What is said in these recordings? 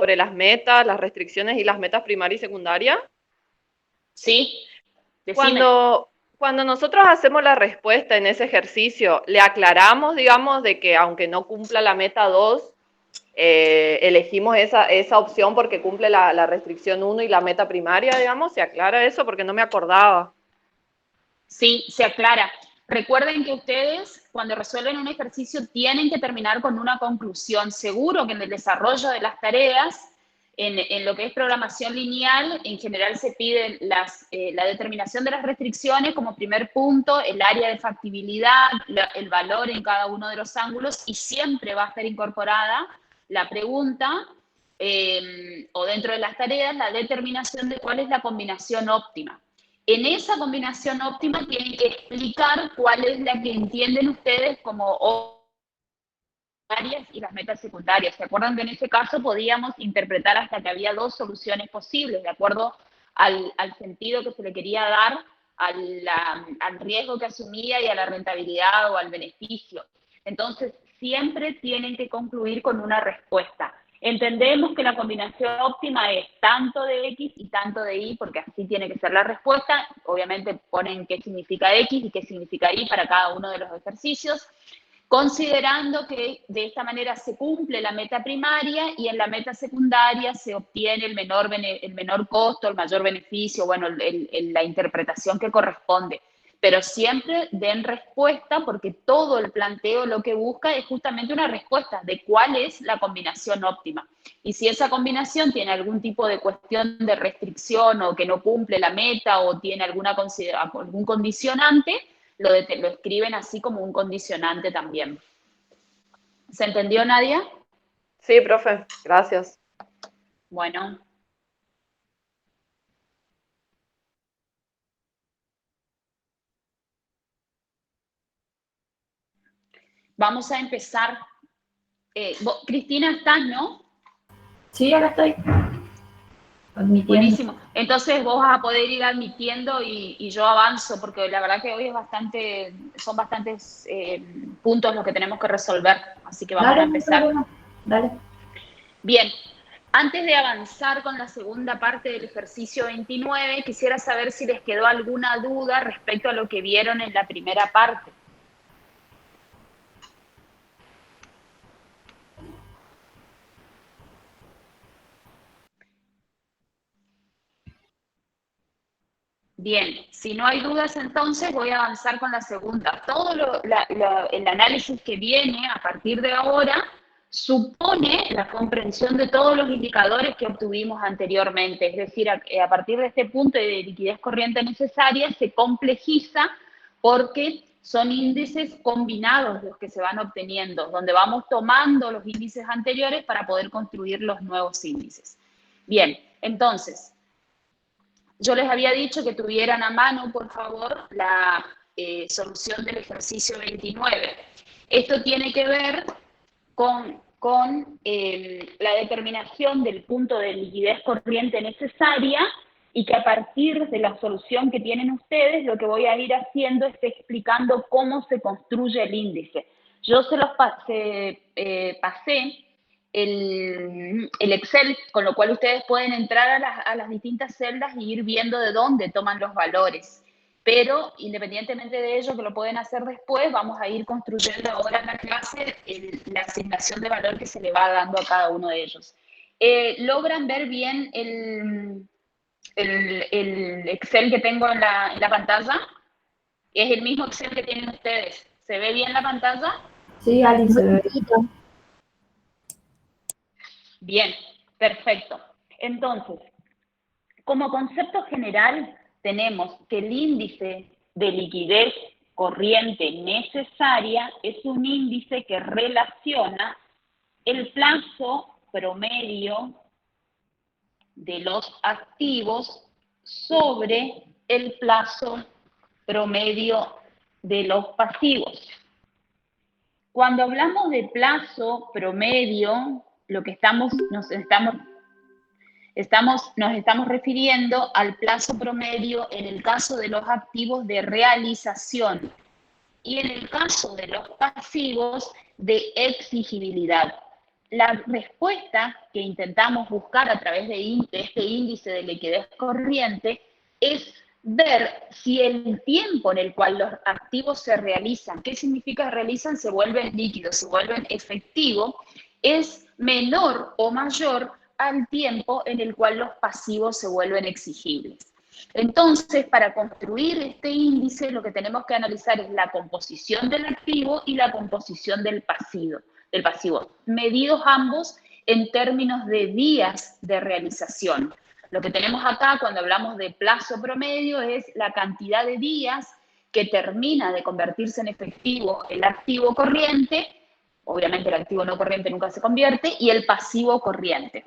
sobre las metas, las restricciones y las metas primaria y secundaria? Sí, decime. Cuando nosotros hacemos la respuesta en ese ejercicio, le aclaramos, digamos, de que aunque no cumpla la meta 2, elegimos esa opción porque cumple la restricción 1 y la meta primaria, digamos, ¿se aclara eso? Porque no me acordaba. Sí, se aclara. Recuerden que ustedes, cuando resuelven un ejercicio, tienen que terminar con una conclusión. Seguro que en el desarrollo de las tareas, en lo que es programación lineal, en general se pide la determinación de las restricciones como primer punto, el área de factibilidad, el valor en cada uno de los ángulos, y siempre va a estar incorporada la pregunta, o dentro de las tareas, la determinación de cuál es la combinación óptima. En esa combinación óptima tienen que explicar cuál es la que entienden ustedes como áreas y las metas secundarias. ¿Se acuerdan que en ese caso podíamos interpretar hasta que había dos soluciones posibles, de acuerdo al sentido que se le quería dar, al riesgo que asumía y a la rentabilidad o al beneficio? Entonces, siempre tienen que concluir con una respuesta. Entendemos que la combinación óptima es tanto de X y tanto de Y, porque así tiene que ser la respuesta. Obviamente ponen qué significa X y qué significa Y para cada uno de los ejercicios, considerando que de esta manera se cumple la meta primaria y en la meta secundaria se obtiene el menor costo, el mayor beneficio, bueno, la interpretación que corresponde. Pero siempre den respuesta, porque todo el planteo lo que busca es justamente una respuesta de cuál es la combinación óptima. Y si esa combinación tiene algún tipo de cuestión de restricción o que no cumple la meta o tiene algún condicionante, lo escriben así como un condicionante también. ¿Se entendió, Nadia? Sí, profe, gracias. Bueno. Vamos a empezar. Cristina, ¿estás, no? Sí, acá estoy. Admitiendo. Buenísimo. Entonces vos vas a poder ir admitiendo y yo avanzo, porque la verdad que hoy son bastantes puntos los que tenemos que resolver, así que vamos Dale, a no hay empezar. problema. Dale. Bien, antes de avanzar con la segunda parte del ejercicio 29, quisiera saber si les quedó alguna duda respecto a lo que vieron en la primera parte. Bien, si no hay dudas, entonces voy a avanzar con la segunda. Todo el análisis que viene a partir de ahora supone la comprensión de todos los indicadores que obtuvimos anteriormente. Es decir, a partir de este punto de liquidez corriente necesaria se complejiza porque son índices combinados los que se van obteniendo, donde vamos tomando los índices anteriores para poder construir los nuevos índices. Bien, entonces, yo les había dicho que tuvieran a mano, por favor, la solución del ejercicio 29. Esto tiene que ver con la determinación del punto de liquidez corriente necesaria, y que a partir de la solución que tienen ustedes, lo que voy a ir haciendo es explicando cómo se construye el índice. Yo se los pasé el Excel, con lo cual ustedes pueden entrar a las distintas celdas y ir viendo de dónde toman los valores. Pero independientemente de ello, que lo pueden hacer después, vamos a ir construyendo ahora en la clase la asignación de valor que se le va dando a cada uno de ellos. ¿Logran ver bien el Excel que tengo en la pantalla? Es el mismo Excel que tienen ustedes. ¿Se ve bien la pantalla? Sí, Ali, se ve. Bien, perfecto. Entonces, como concepto general, tenemos que el índice de liquidez corriente necesaria es un índice que relaciona el plazo promedio de los activos sobre el plazo promedio de los pasivos. Cuando hablamos de plazo promedio, lo que nos estamos refiriendo al plazo promedio en el caso de los activos de realización y en el caso de los pasivos de exigibilidad. la respuesta que intentamos buscar a través de este índice de liquidez corriente es ver si el tiempo en el cual los activos se realizan, ¿qué significa realizan? Se vuelven líquidos, se vuelven efectivos, es menor o mayor al tiempo en el cual los pasivos se vuelven exigibles. Entonces, para construir este índice, lo que tenemos que analizar es la composición del activo y la composición del pasivo, medidos ambos en términos de días de realización. Lo que tenemos acá cuando hablamos de plazo promedio es la cantidad de días que termina de convertirse en efectivo el activo corriente, obviamente el activo no corriente nunca se convierte, y el pasivo corriente.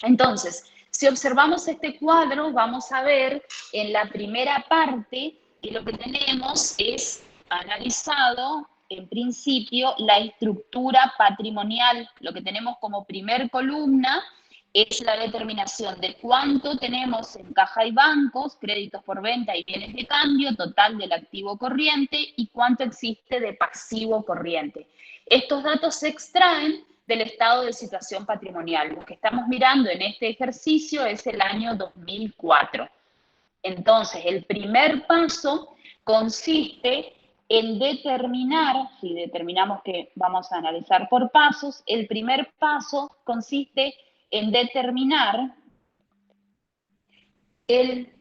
Entonces, si observamos este cuadro, vamos a ver en la primera parte que lo que tenemos es analizado, en principio, la estructura patrimonial. Lo que tenemos como primer columna es la determinación de cuánto tenemos en caja y bancos, créditos por venta y bienes de cambio, total del activo corriente, y cuánto existe de pasivo corriente. Estos datos se extraen del estado de situación patrimonial. Lo que estamos mirando en este ejercicio es el año 2004. Entonces, el primer paso consiste en determinar, si determinamos que vamos a analizar por pasos, el primer paso consiste en determinar el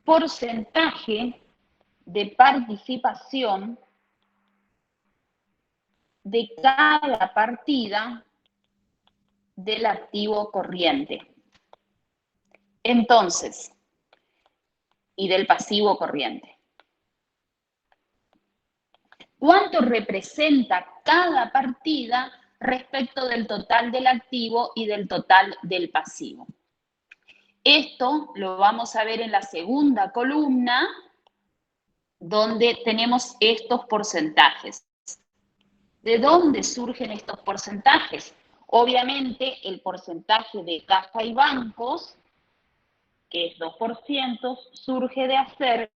porcentaje de participación de cada partida del activo corriente. Entonces, y del pasivo corriente. ¿Cuánto representa cada partida respecto del total del activo y del total del pasivo? Esto lo vamos a ver en la segunda columna, donde tenemos estos porcentajes. ¿De dónde surgen estos porcentajes? Obviamente, el porcentaje de caja y bancos, que es 2%, surge de hacer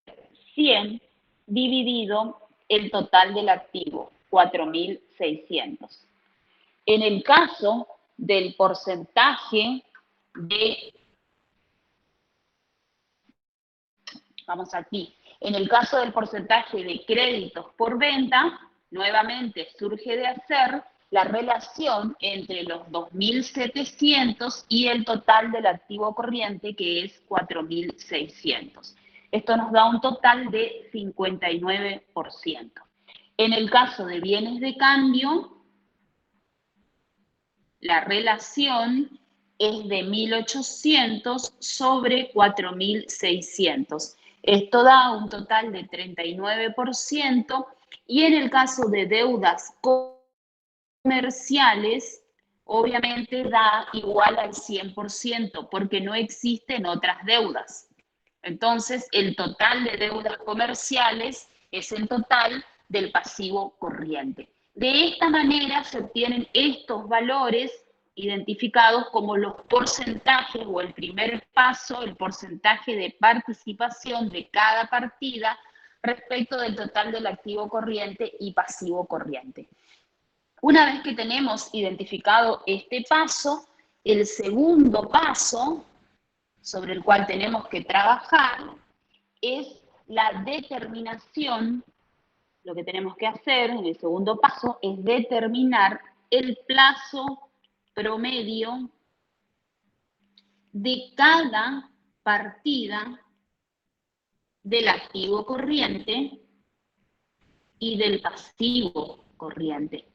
100 dividido el total del activo, 4.600. En el caso del porcentaje de, vamos aquí, en el caso del porcentaje de créditos por venta, nuevamente surge de hacer la relación entre los 2.700 y el total del activo corriente, que es 4.600. Esto nos da un total de 59%. En el caso de bienes de cambio, la relación es de 1.800 sobre 4.600. Esto da un total de 39%, y en el caso de deudas comerciales, obviamente da igual al 100%, porque no existen otras deudas. Entonces, el total de deudas comerciales es el total del pasivo corriente. De esta manera se obtienen estos valores identificados como los porcentajes, o el primer paso, el porcentaje de participación de cada partida respecto del total del activo corriente y pasivo corriente. Una vez que tenemos identificado este paso, el segundo paso sobre el cual tenemos que trabajar es la determinación. Lo que tenemos que hacer en el segundo paso es determinar el plazo promedio de cada partida del activo corriente y del pasivo corriente.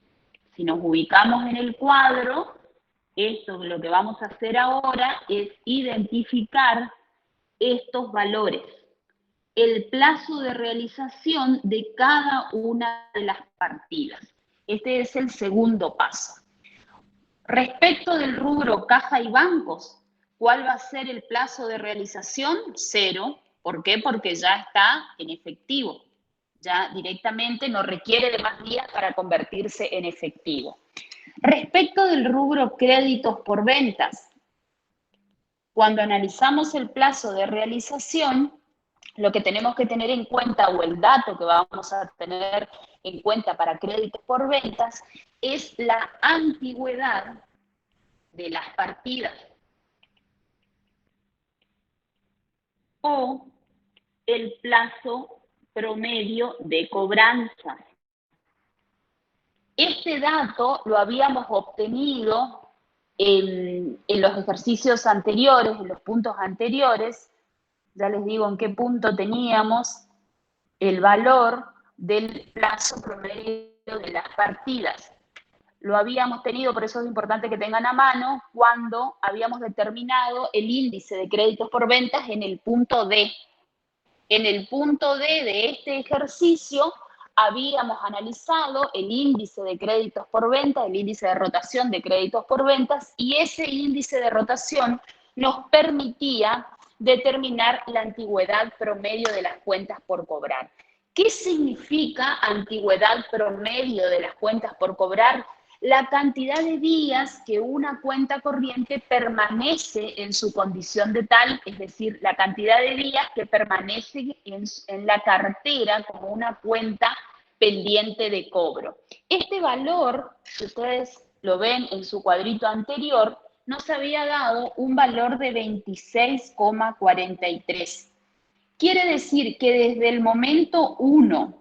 Si nos ubicamos en el cuadro, esto lo que vamos a hacer ahora es identificar estos valores, el plazo de realización de cada una de las partidas. Este es el segundo paso. Respecto del rubro caja y bancos, ¿cuál va a ser el plazo de realización? 0. ¿Por qué? Porque ya está en efectivo. Ya directamente no requiere de más días para convertirse en efectivo. Respecto del rubro créditos por ventas, cuando analizamos el plazo de realización, lo que tenemos que tener en cuenta, o el dato que vamos a tener en cuenta para créditos por ventas, es la antigüedad de las partidas o el plazo promedio de cobranza. Este dato lo habíamos obtenido en los ejercicios anteriores, en los puntos anteriores. Ya les digo en qué punto teníamos el valor del plazo promedio de las partidas. Lo habíamos tenido, por eso es importante que tengan a mano, cuando habíamos determinado el índice de créditos por ventas en el punto D. En el punto D de este ejercicio habíamos analizado el índice de créditos por venta, el índice de rotación de créditos por ventas, y ese índice de rotación nos permitía determinar la antigüedad promedio de las cuentas por cobrar. ¿Qué significa antigüedad promedio de las cuentas por cobrar? La cantidad de días que una cuenta corriente permanece en su condición de tal, es decir, la cantidad de días que permanece en la cartera como una cuenta pendiente de cobro. Este valor, si ustedes lo ven en su cuadrito anterior, nos había dado un valor de 26,43. Quiere decir que desde el momento 1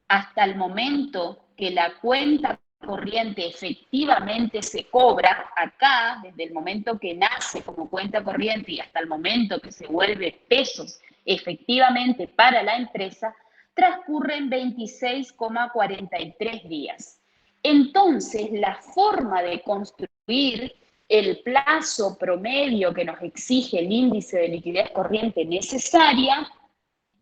hasta el momento que la cuenta corriente efectivamente se cobra, acá, desde el momento que nace como cuenta corriente y hasta el momento que se vuelve pesos efectivamente para la empresa, transcurren 26,43 días. Entonces, la forma de construir el plazo promedio que nos exige el índice de liquidez corriente necesaria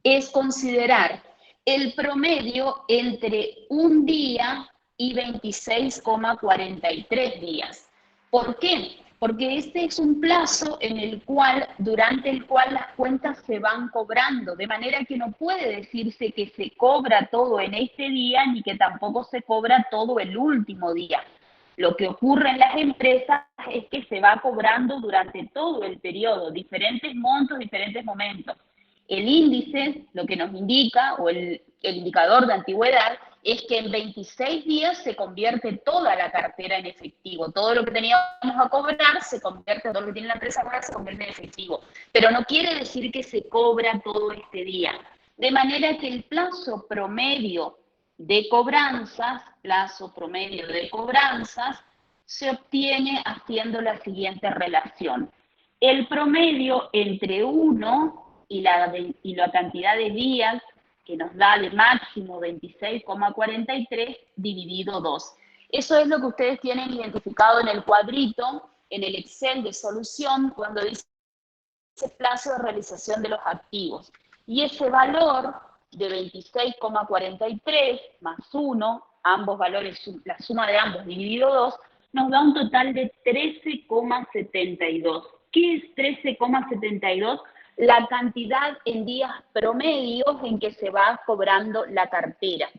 es considerar el promedio entre un día y 26,43 días. ¿Por qué? Porque este es un plazo durante el cual las cuentas se van cobrando, de manera que no puede decirse que se cobra todo en este día, ni que tampoco se cobra todo el último día. Lo que ocurre en las empresas es que se va cobrando durante todo el periodo, diferentes montos, diferentes momentos. El índice, lo que nos indica, o el indicador de antigüedad, es que en 26 días se convierte toda la cartera en efectivo. Todo lo que teníamos a cobrar se convierte, todo lo que tiene la empresa ahora se convierte en efectivo. Pero no quiere decir que se cobra todo este día. De manera que el plazo promedio de cobranzas, se obtiene haciendo la siguiente relación. El promedio entre 1 y la cantidad de días que nos da de máximo 26,43 dividido 2. Eso es lo que ustedes tienen identificado en el cuadrito, en el Excel de solución, cuando dice plazo de realización de los activos. Y ese valor de 26,43 más 1, ambos valores, la suma de ambos dividido 2, nos da un total de 13,72. ¿Qué es 13,72? La cantidad en días promedios en que se va cobrando la cartera.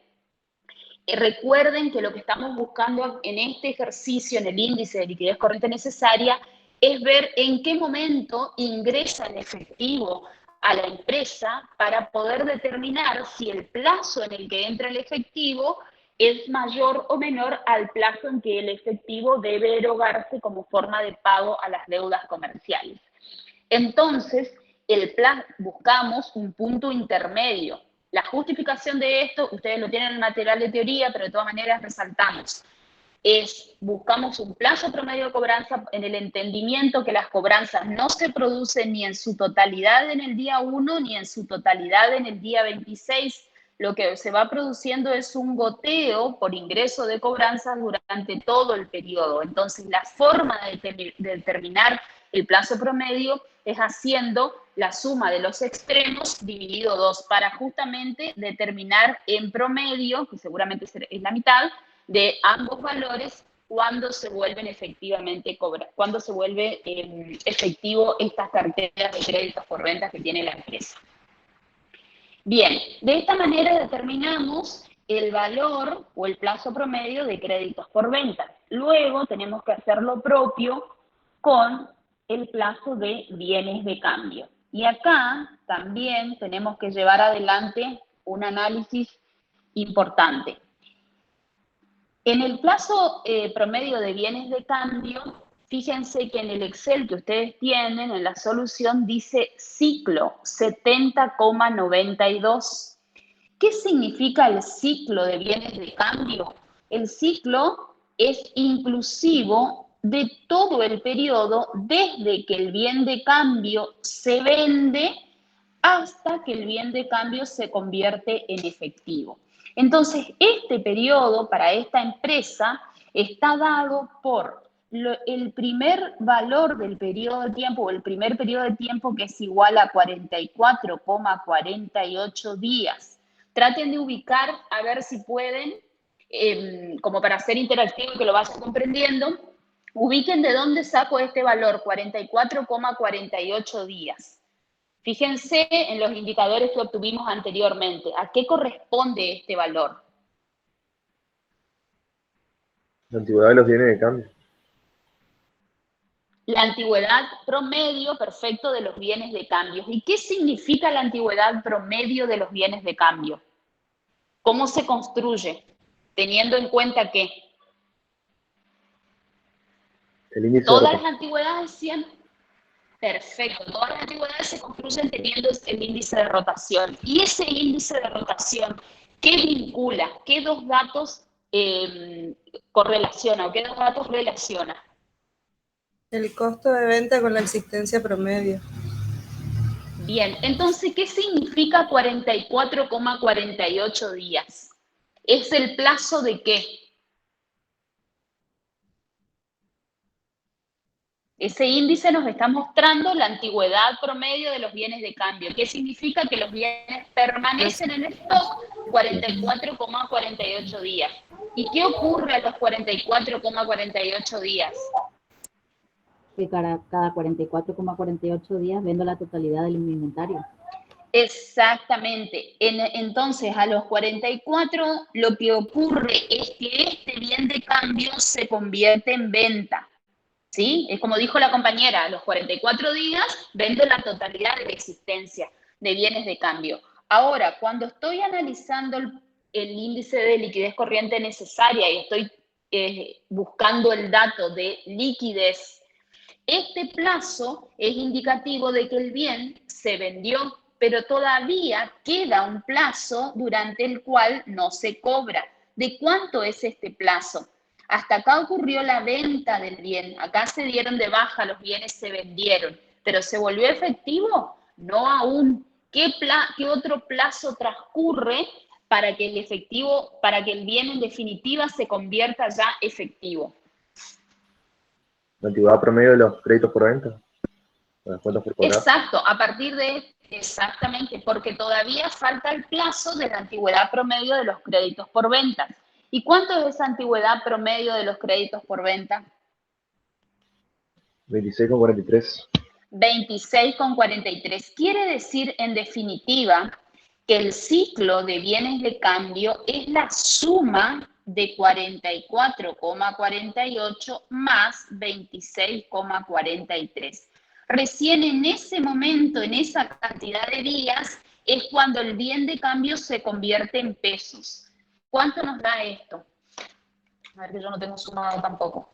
Recuerden que lo que estamos buscando en este ejercicio, en el índice de liquidez corriente necesaria, es ver en qué momento ingresa el efectivo a la empresa para poder determinar si el plazo en el que entra el efectivo es mayor o menor al plazo en que el efectivo debe erogarse como forma de pago a las deudas comerciales. Entonces, buscamos un punto intermedio. La justificación de esto, ustedes lo tienen en el material de teoría, pero de todas maneras resaltamos, buscamos un plazo promedio de cobranza en el entendimiento que las cobranzas no se producen ni en su totalidad en el día 1 ni en su totalidad en el día 26. Lo que se va produciendo es un goteo por ingreso de cobranzas durante todo el periodo. Entonces, la forma de determinar el plazo promedio es haciendo la suma de los extremos dividido 2 para justamente determinar en promedio, que seguramente es la mitad, de ambos valores cuando se vuelven efectivamente cuando se vuelve efectivo estas carteras de créditos por ventas que tiene la empresa. Bien, de esta manera determinamos el valor o el plazo promedio de créditos por ventas. Luego tenemos que hacer lo propio con el plazo de bienes de cambio. Y acá también tenemos que llevar adelante un análisis importante. En el plazo promedio de bienes de cambio, Fíjense que en el Excel que ustedes tienen, en la solución dice ciclo 70,92. ¿Qué significa el ciclo de bienes de cambio? El ciclo es inclusivo de todo el periodo desde que el bien de cambio se vende hasta que el bien de cambio se convierte en efectivo. Entonces, este periodo para esta empresa está dado por el primer valor del periodo de tiempo, o el primer periodo de tiempo, que es igual a 44,48 días. Traten de ubicar, a ver si pueden, como para hacer interactivo y que lo vayan comprendiendo, ubiquen de dónde saco este valor, 44,48 días. Fíjense en los indicadores que obtuvimos anteriormente. ¿A qué corresponde este valor? La antigüedad de los bienes de cambio. La antigüedad promedio perfecto de los bienes de cambio. ¿Y qué significa la antigüedad promedio de los bienes de cambio? ¿Cómo se construye? Teniendo en cuenta que El índice todas de las antigüedades siempre... Perfecto, todas las antigüedades se construyen teniendo el índice de rotación. Y ese índice de rotación, ¿qué vincula? ¿Qué dos datos correlaciona o qué dos datos relaciona? El costo de venta con la existencia promedio. Bien, entonces, ¿qué significa 44,48 días? ¿Es el plazo de qué? Ese índice nos está mostrando la antigüedad promedio de los bienes de cambio. ¿Qué significa? Que los bienes permanecen en stock 44,48 días. ¿Y qué ocurre a los 44,48 días? Que cada 44,48 días vendo la totalidad del inventario. Exactamente. Entonces, a los 44, lo que ocurre es que este bien de cambio se convierte en venta. ¿Sí? Es como dijo la compañera, a los 44 días vendo la totalidad de la existencia de bienes de cambio. Ahora, cuando estoy analizando el índice de liquidez corriente necesaria y estoy buscando el dato de liquidez, este plazo es indicativo de que el bien se vendió, pero todavía queda un plazo durante el cual no se cobra. ¿De cuánto es este plazo? Hasta acá ocurrió la venta del bien, acá se dieron de baja, los bienes se vendieron, pero ¿se volvió efectivo? No aún. ¿Qué otro plazo transcurre para que el bien en definitiva se convierta ya efectivo? la antigüedad promedio de los créditos por venta. Las cuentas por cobrar. Exacto, a partir de, exactamente, porque todavía falta el plazo de la antigüedad promedio de los créditos por venta. ¿Y cuánto es esa antigüedad promedio de los créditos por venta? 26,43. 26,43. Quiere decir, en definitiva, que el ciclo de bienes de cambio es la suma de 44,48 más 26,43. Recién en ese momento, en esa cantidad de días, es cuando el bien de cambio se convierte en pesos. ¿Cuánto nos da esto? A ver, que yo no tengo sumado tampoco.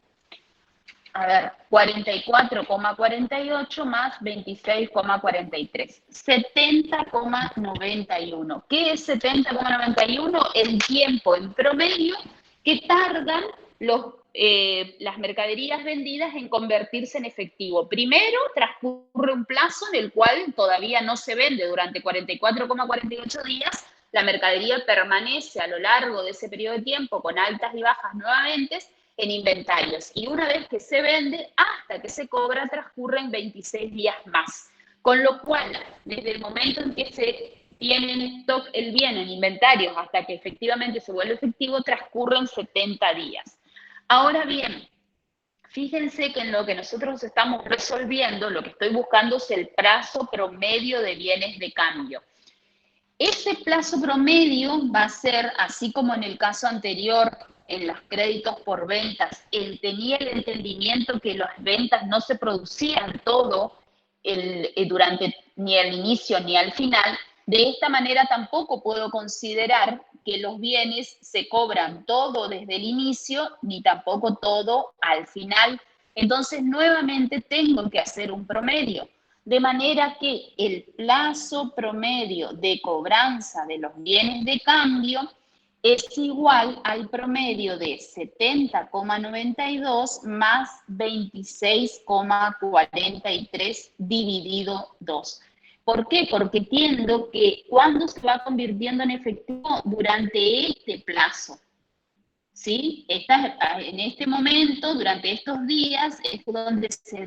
A ver, 44,48 más 26,43. 70,91. ¿Qué es 70,91? El tiempo en promedio que tardan las mercaderías vendidas en convertirse en efectivo. Primero, transcurre un plazo en el cual todavía no se vende. Durante 44,48 días, la mercadería permanece a lo largo de ese periodo de tiempo con altas y bajas nuevamente en inventarios. Y una vez que se vende, hasta que se cobra, transcurren 26 días más. Con lo cual, desde el momento en que se tiene en stock el bien en inventarios hasta que efectivamente se vuelve efectivo, transcurren 70 días. Ahora bien, fíjense que en lo que nosotros estamos resolviendo, lo que estoy buscando es el plazo promedio de bienes de cambio. Ese plazo promedio va a ser, así como en el caso anterior, en los créditos por ventas, tenía el entendimiento que las ventas no se producían todo durante ni el inicio ni al final. De esta manera tampoco puedo considerar que los bienes se cobran todo desde el inicio, ni tampoco todo al final, Entonces, nuevamente tengo que hacer un promedio. De manera que el plazo promedio de cobranza de los bienes de cambio es igual al promedio de 70,92 más 26,43 dividido 2. ¿Por qué? Porque entiendo que cuando se va convirtiendo en efectivo durante este plazo. ¿Sí? En este momento, durante estos días, es donde se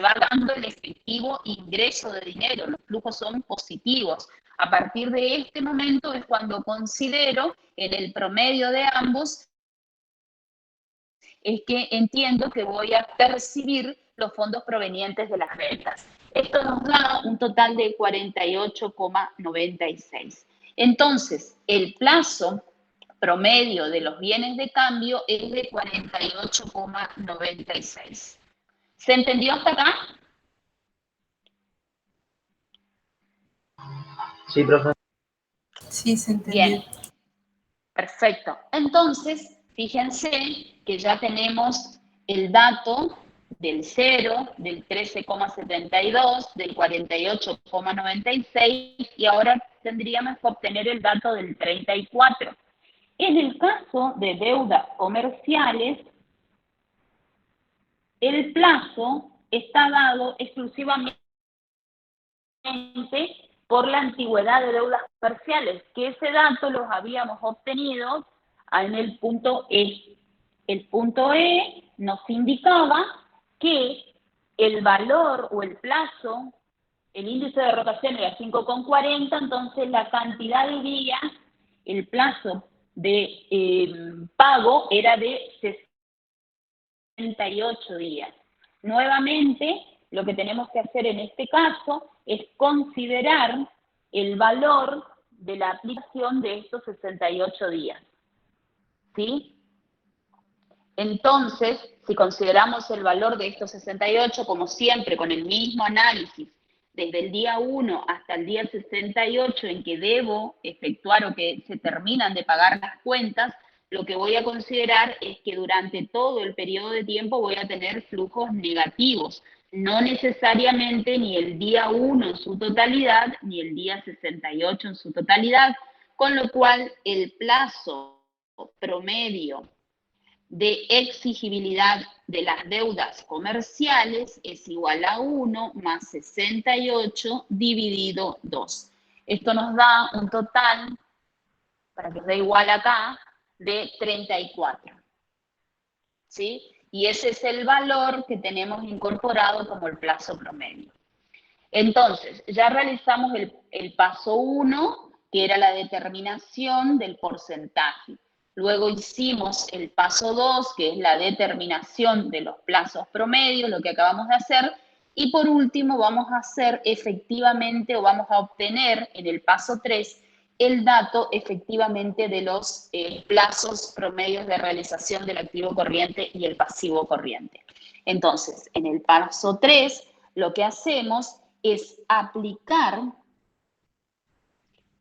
va dando el efectivo ingreso de dinero. Los flujos son positivos. A partir de este momento es cuando considero en el promedio de ambos, es que entiendo que voy a percibir los fondos provenientes de las ventas. Esto nos da un total de 48,96. Entonces, el plazo promedio de los bienes de cambio es de 48,96. ¿Se entendió hasta acá? Sí, profe. Sí, se entendió. Bien, perfecto. Entonces, fíjense que ya tenemos el dato del 0, del 13,72, del 48,96 y ahora tendríamos que obtener el dato del 34. En el caso de deudas comerciales, el plazo está dado exclusivamente por la antigüedad de deudas comerciales, que ese dato los habíamos obtenido en el punto E. El punto E nos indicaba que el valor o el plazo, el índice de rotación era 5,40, entonces la cantidad de días, el plazo de pago era de 68 días. Nuevamente, lo que tenemos que hacer en este caso es considerar el valor de la aplicación de estos 68 días. ¿Sí? Entonces, si consideramos el valor de estos 68, como siempre, con el mismo análisis, desde el día 1 hasta el día 68 en que debo efectuar o que se terminan de pagar las cuentas, lo que voy a considerar es que durante todo el periodo de tiempo voy a tener flujos negativos, no necesariamente ni el día 1 en su totalidad, ni el día 68 en su totalidad, con lo cual el plazo promedio de exigibilidad de las deudas comerciales es igual a 1 más 68 dividido 2. Esto nos da un total, para que os dé igual acá, de 34. ¿Sí? Y ese es el valor que tenemos incorporado como el plazo promedio. Entonces, ya realizamos el paso 1, que era la determinación del porcentaje. Luego hicimos el paso 2, que es la determinación de los plazos promedios, lo que acabamos de hacer. Y por último vamos a hacer efectivamente, o vamos a obtener en el paso 3, el dato efectivamente de los plazos promedios de realización del activo corriente y el pasivo corriente. Entonces, en el paso 3, lo que hacemos es aplicar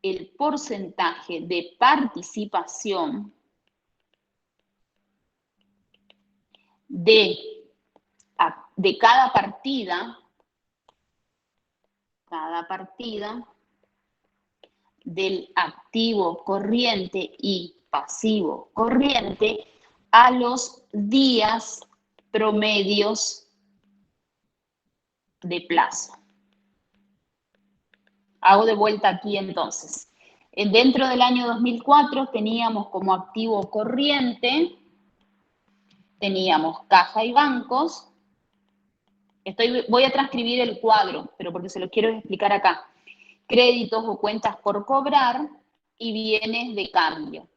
el porcentaje de participación de cada partida del activo corriente y pasivo corriente a los días promedios de plazo. Hago de vuelta aquí entonces. Dentro del año 2004 teníamos como activo corriente, teníamos caja y bancos. Voy a transcribir el cuadro, pero porque se lo quiero explicar acá. Créditos o cuentas por cobrar y bienes de cambio.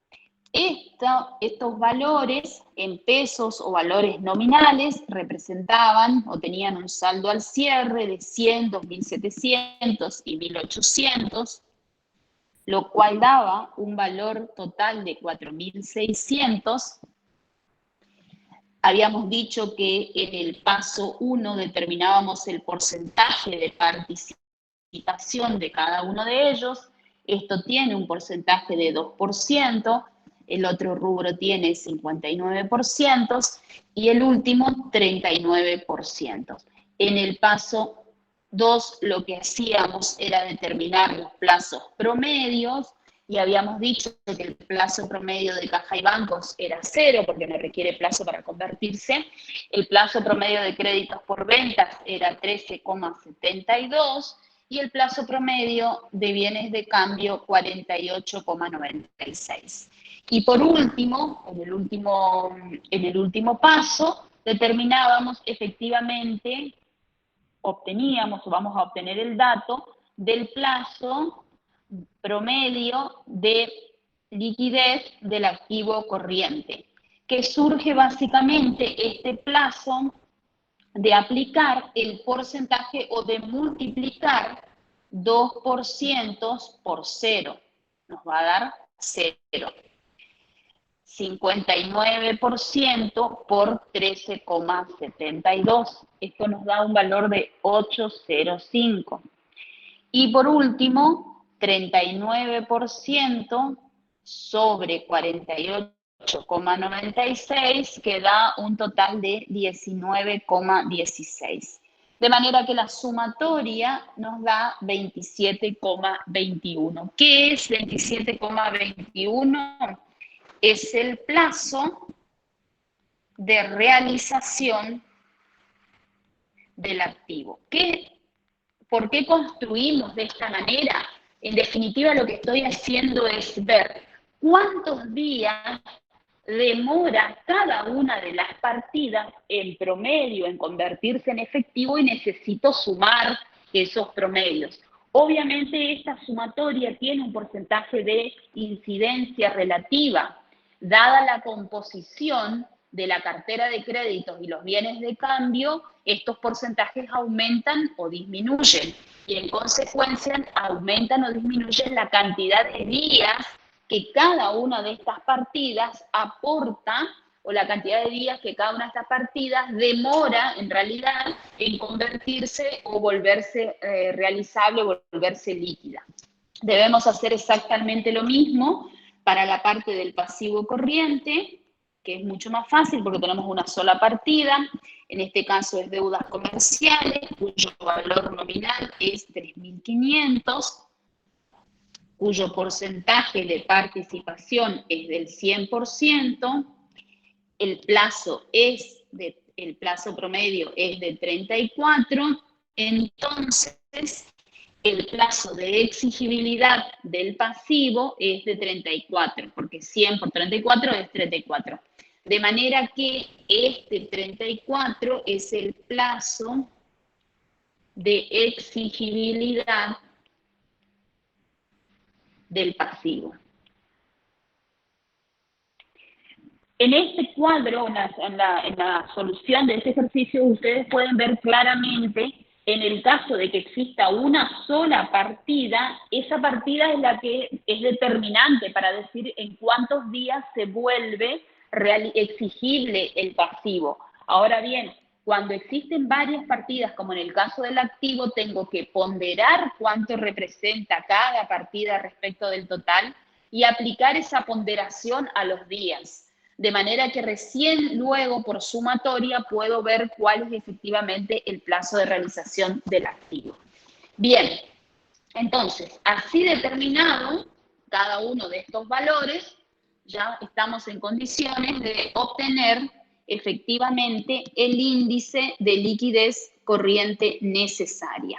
Estos valores en pesos o valores nominales representaban o tenían un saldo al cierre de 100, 2.700 y 1.800, lo cual daba un valor total de 4.600. Habíamos dicho que en el paso 1 determinábamos el porcentaje de participación de cada uno de ellos. Esto tiene un porcentaje de 2%. el otro rubro tiene 59% y el último 39%. En el paso 2 lo que hacíamos era determinar los plazos promedios y habíamos dicho que el plazo promedio de caja y bancos era 0 porque no requiere plazo para convertirse. El plazo promedio de créditos por ventas era 13,72 y el plazo promedio de bienes de cambio 48,96. Y por último, en el último paso, determinábamos efectivamente, vamos a obtener el dato del plazo promedio de liquidez del activo corriente, que surge básicamente este plazo de aplicar el porcentaje o de multiplicar 2% por 0. Nos va a dar 0. 59% por 13,72. Esto nos da un valor de 8,05. Y por último, 39% sobre 48,96, que da un total de 19,16. De manera que la sumatoria nos da 27,21. ¿Qué es 27,21? Es el plazo de realización del activo. ¿Por qué construimos de esta manera? En definitiva, lo que estoy haciendo es ver cuántos días demora cada una de las partidas en promedio en convertirse en efectivo y necesito sumar esos promedios. Obviamente esta sumatoria tiene un porcentaje de incidencia relativa. Dada la composición de la cartera de créditos y los bienes de cambio, estos porcentajes aumentan o disminuyen. Y en consecuencia aumentan o disminuyen la cantidad de días que cada una de estas partidas aporta, o la cantidad de días que cada una de estas partidas demora en realidad en convertirse o volverse realizable o volverse líquida. Debemos hacer exactamente lo mismo para la parte del pasivo corriente, que es mucho más fácil porque tenemos una sola partida. En este caso es deudas comerciales, cuyo valor nominal es 3.500, cuyo porcentaje de participación es del 100%, el plazo promedio es de 34, entonces el plazo de exigibilidad del pasivo es de 34, porque 100 por 34 es 34. De manera que este 34 es el plazo de exigibilidad del pasivo. En este cuadro, en la solución de este ejercicio, ustedes pueden ver claramente, en el caso de que exista una sola partida, esa partida es la que es determinante para decir en cuántos días se vuelve exigible el pasivo. Ahora bien, cuando existen varias partidas, como en el caso del activo, tengo que ponderar cuánto representa cada partida respecto del total y aplicar esa ponderación a los días. De manera que recién luego, por sumatoria, puedo ver cuál es efectivamente el plazo de realización del activo. Bien, entonces, así determinado cada uno de estos valores, ya estamos en condiciones de obtener efectivamente el índice de liquidez corriente necesaria.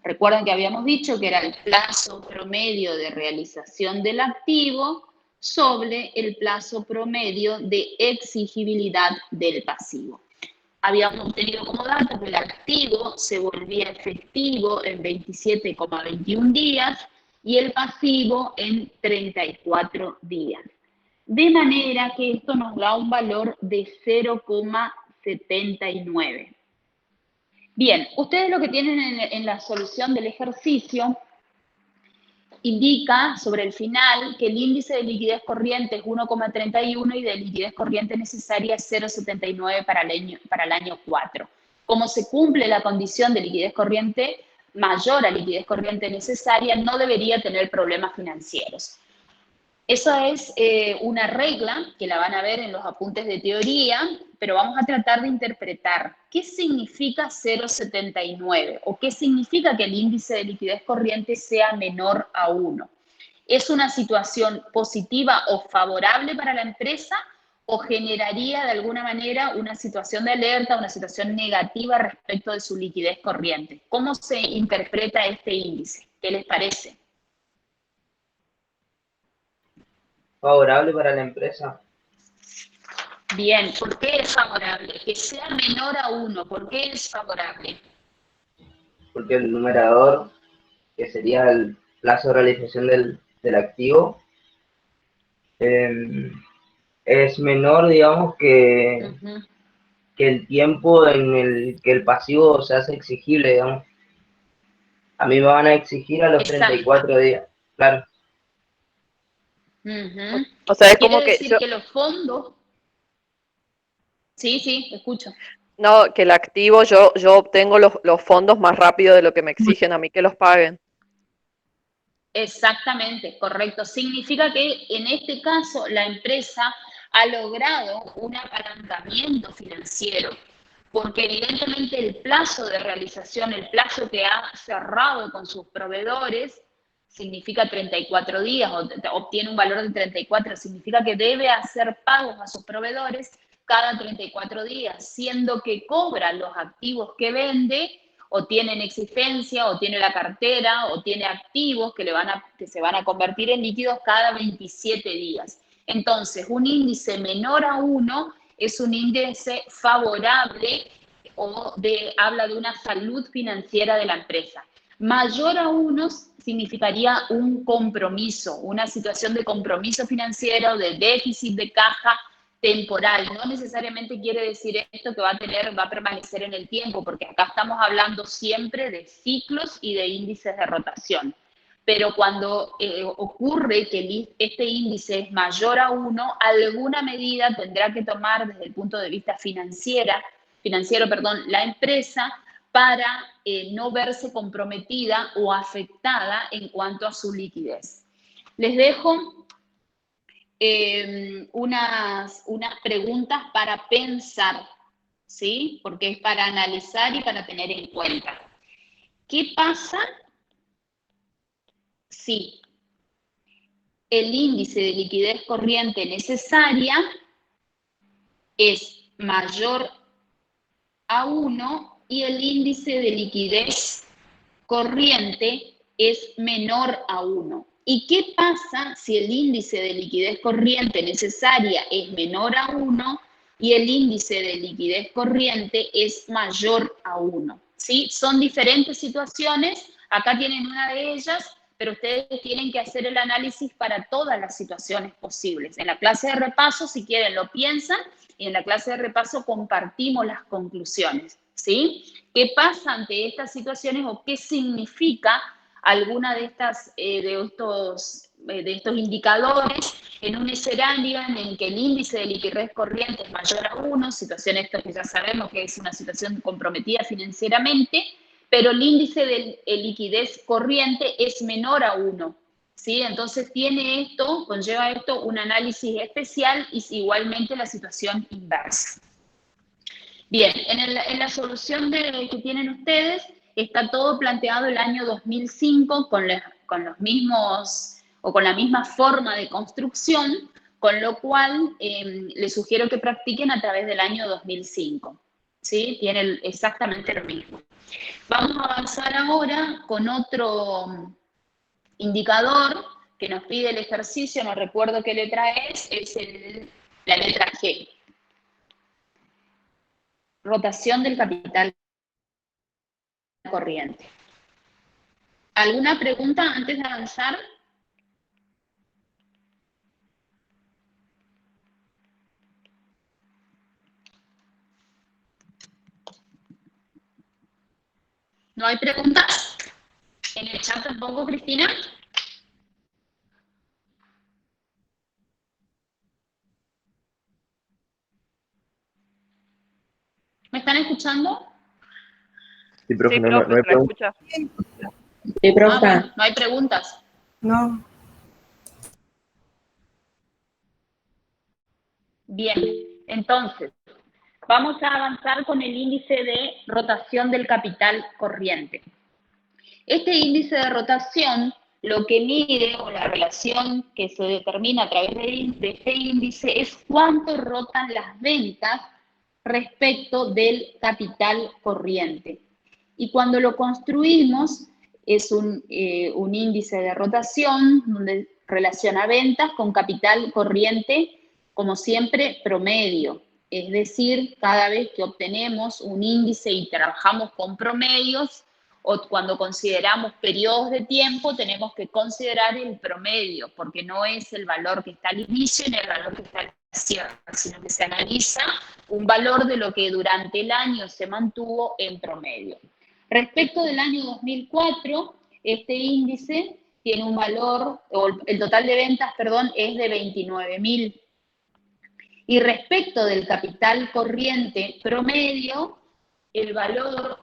Recuerden que habíamos dicho que era el plazo promedio de realización del activo sobre el plazo promedio de exigibilidad del pasivo. Habíamos tenido como dato que el activo se volvía efectivo en 27,21 días y el pasivo en 34 días. De manera que esto nos da un valor de 0,79. Bien, ustedes lo que tienen en la solución del ejercicio indica sobre el final que el índice de liquidez corriente es 1,31 y de liquidez corriente necesaria es 0,79 para el año 4. Como se cumple la condición de liquidez corriente mayor a liquidez corriente necesaria, no debería tener problemas financieros. Eso es una regla que la van a ver en los apuntes de teoría, pero vamos a tratar de interpretar qué significa 0,79 o qué significa que el índice de liquidez corriente sea menor a 1. ¿Es una situación positiva o favorable para la empresa o generaría de alguna manera una situación de alerta, una situación negativa respecto de su liquidez corriente? ¿Cómo se interpreta este índice? ¿Qué les parece? Favorable para la empresa, Bien, ¿por qué es favorable? Que sea menor a 1, ¿por qué es favorable? porque el numerador, que sería el plazo de realización del activo, es menor, digamos, Ujú. que el tiempo en el que el pasivo se hace exigible, digamos. A mí me van a exigir a los Exacto. 34 días, claro. Ujú. O sea, es como Quiere que decir yo, que los fondos... Sí, sí, escucho. no, que el activo yo obtengo los fondos más rápido de lo que me exigen a mí que los paguen. Exactamente, correcto. Significa que en este caso la empresa ha logrado un apalancamiento financiero, porque evidentemente el plazo de realización, el plazo que ha cerrado con sus proveedores, significa 34 días, o obtiene un valor de 34, significa que debe hacer pagos a sus proveedores cada 34 días, siendo que cobra los activos que vende o tienen existencia, o tiene la cartera, o tiene activos que se van a convertir en líquidos cada 27 días. Entonces, un índice menor a 1 es un índice favorable o habla de una salud financiera de la empresa. Mayor a 1 significaría un compromiso, una situación de compromiso financiero, de déficit de caja temporal. No necesariamente quiere decir esto que va a permanecer en el tiempo, porque acá estamos hablando siempre de ciclos y de índices de rotación. Pero cuando ocurre que este índice es mayor a 1, alguna medida tendrá que tomar desde el punto de vista financiero, la empresa para no verse comprometida o afectada en cuanto a su liquidez. Les dejo unas preguntas para pensar, ¿sí? Porque es para analizar y para tener en cuenta. ¿Qué pasa si el índice de liquidez corriente necesaria es mayor a 1 y el índice de liquidez corriente es menor a 1? ¿Y qué pasa si el índice de liquidez corriente necesaria es menor a 1 y el índice de liquidez corriente es mayor a 1? ¿Sí? Son diferentes situaciones, acá tienen una de ellas, pero ustedes tienen que hacer el análisis para todas las situaciones posibles. En la clase de repaso, si quieren, lo piensan, y en la clase de repaso compartimos las conclusiones, ¿sí? ¿Qué pasa ante estas situaciones o qué significa alguna de estos indicadores en un escenario en el que el índice de liquidez corriente es mayor a 1, situación esto que ya sabemos que es una situación comprometida financieramente, pero el índice de liquidez corriente es menor a 1, ¿sí? Entonces conlleva esto un análisis especial y igualmente la situación inversa. Bien, en la solución que tienen ustedes está todo planteado el año 2005 con los mismos o con la misma forma de construcción, con lo cual les sugiero que practiquen a través del año 2005. ¿Sí? Tienen exactamente lo mismo. Vamos a avanzar ahora con otro indicador que nos pide el ejercicio, no recuerdo qué letra es la letra G. Rotación del capital corriente. ¿Alguna pregunta antes de avanzar? ¿No hay preguntas? ¿En el chat tampoco, Cristina? ¿Me están escuchando? Sí, profe, Sí, no, profe, no hay se la pregunta. escucha. Bueno, no hay preguntas. No. Bien, entonces, vamos a avanzar con el índice de rotación del capital corriente. Este índice de rotación lo que mide, o la relación que se determina a través de este índice, es cuánto rotan las ventas respecto del capital corriente. Y cuando lo construimos, es un índice de rotación donde relaciona ventas con capital corriente, como siempre, promedio. Es decir, cada vez que obtenemos un índice y trabajamos con promedios, o cuando consideramos periodos de tiempo, tenemos que considerar el promedio, porque no es el valor que está al inicio ni el valor que está al cierre, sino que se analiza un valor de lo que durante el año se mantuvo en promedio. Respecto del año 2004, este índice tiene un valor, o el total de ventas, perdón, es de 29.000. Y respecto del capital corriente promedio, el valor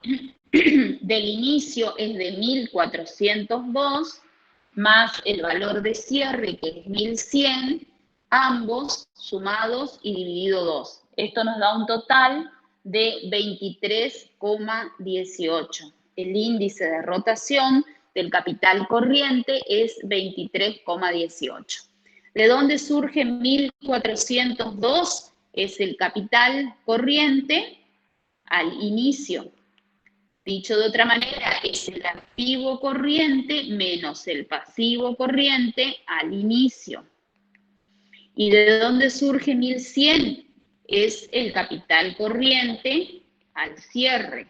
del inicio es de 1.402, más el valor de cierre, que es 1.100, ambos sumados y dividido 2. Esto nos da un total de 23,18. El índice de rotación del capital corriente es 23,18. ¿De dónde surge 1.402? Es el capital corriente al inicio. Dicho de otra manera, es el activo corriente menos el pasivo corriente al inicio. ¿Y de dónde surge 1.100? Es el capital corriente al cierre.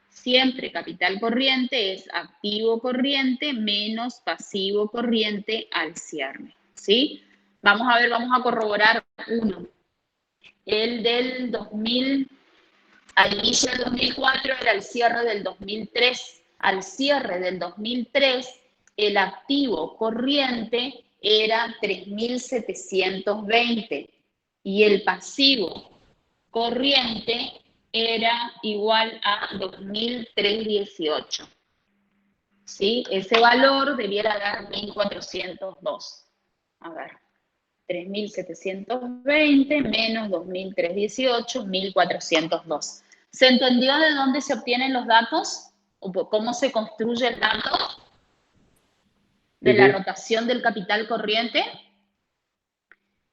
Siempre capital corriente es activo corriente menos pasivo corriente al cierre. ¿Sí? Vamos a ver, vamos a corroborar uno. El del 2000, al inicio del 2004 era el cierre del 2003. Al cierre del 2003, el activo corriente era 3.720 y el pasivo corriente era igual a 2.318. ¿Sí? Ese valor debiera dar 1.402. A ver, 3.720 menos 2.318, 1.402. ¿Se entendió de dónde se obtienen los datos? ¿O cómo se construye el dato de la rotación del capital corriente?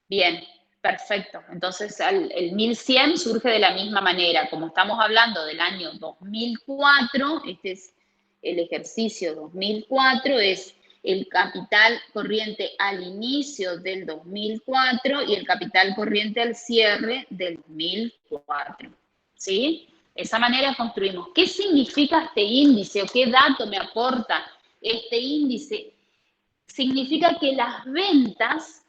Bien, perfecto. Entonces, el 1.100 surge de la misma manera. Como estamos hablando del año 2004, este es el ejercicio 2004, es el capital corriente al inicio del 2004 y el capital corriente al cierre del 2004. ¿Sí? De esa manera construimos. ¿Qué significa este índice o qué dato me aporta este índice? Significa que las ventas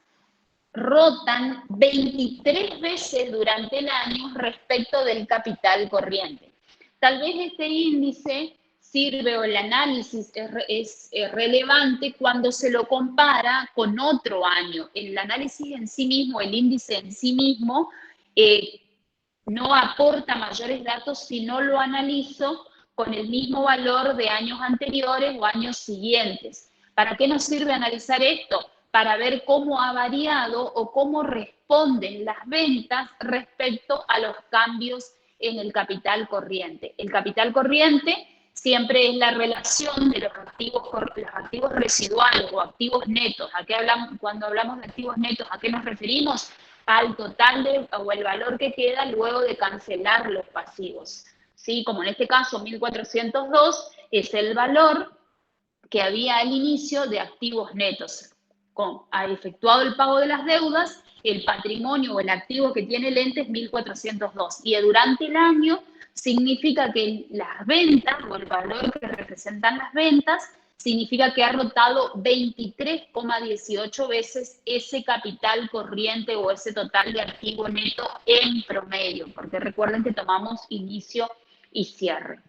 rotan 23 veces durante el año respecto del capital corriente. Tal vez este índice sirve, o el análisis es relevante cuando se lo compara con otro año. El análisis en sí mismo, el índice en sí mismo, no aporta mayores datos si no lo analizo con el mismo valor de años anteriores o años siguientes. ¿Para qué nos sirve analizar esto? Para ver cómo ha variado o cómo responden las ventas respecto a los cambios en el capital corriente. El capital corriente siempre es la relación de los activos residuales o activos netos. ¿A qué hablamos cuando hablamos de activos netos? ¿A qué nos referimos? Al total o el valor que queda luego de cancelar los pasivos. ¿Sí? Como en este caso 1.402 es el valor que había al inicio de activos netos. Ha efectuado el pago de las deudas, el patrimonio o el activo que tiene el ente es 1.402. Y durante el año significa que las ventas, o el valor que representan las ventas, significa que ha rotado 23,18 veces ese capital corriente o ese total de activo neto en promedio, porque recuerden que tomamos inicio y cierre.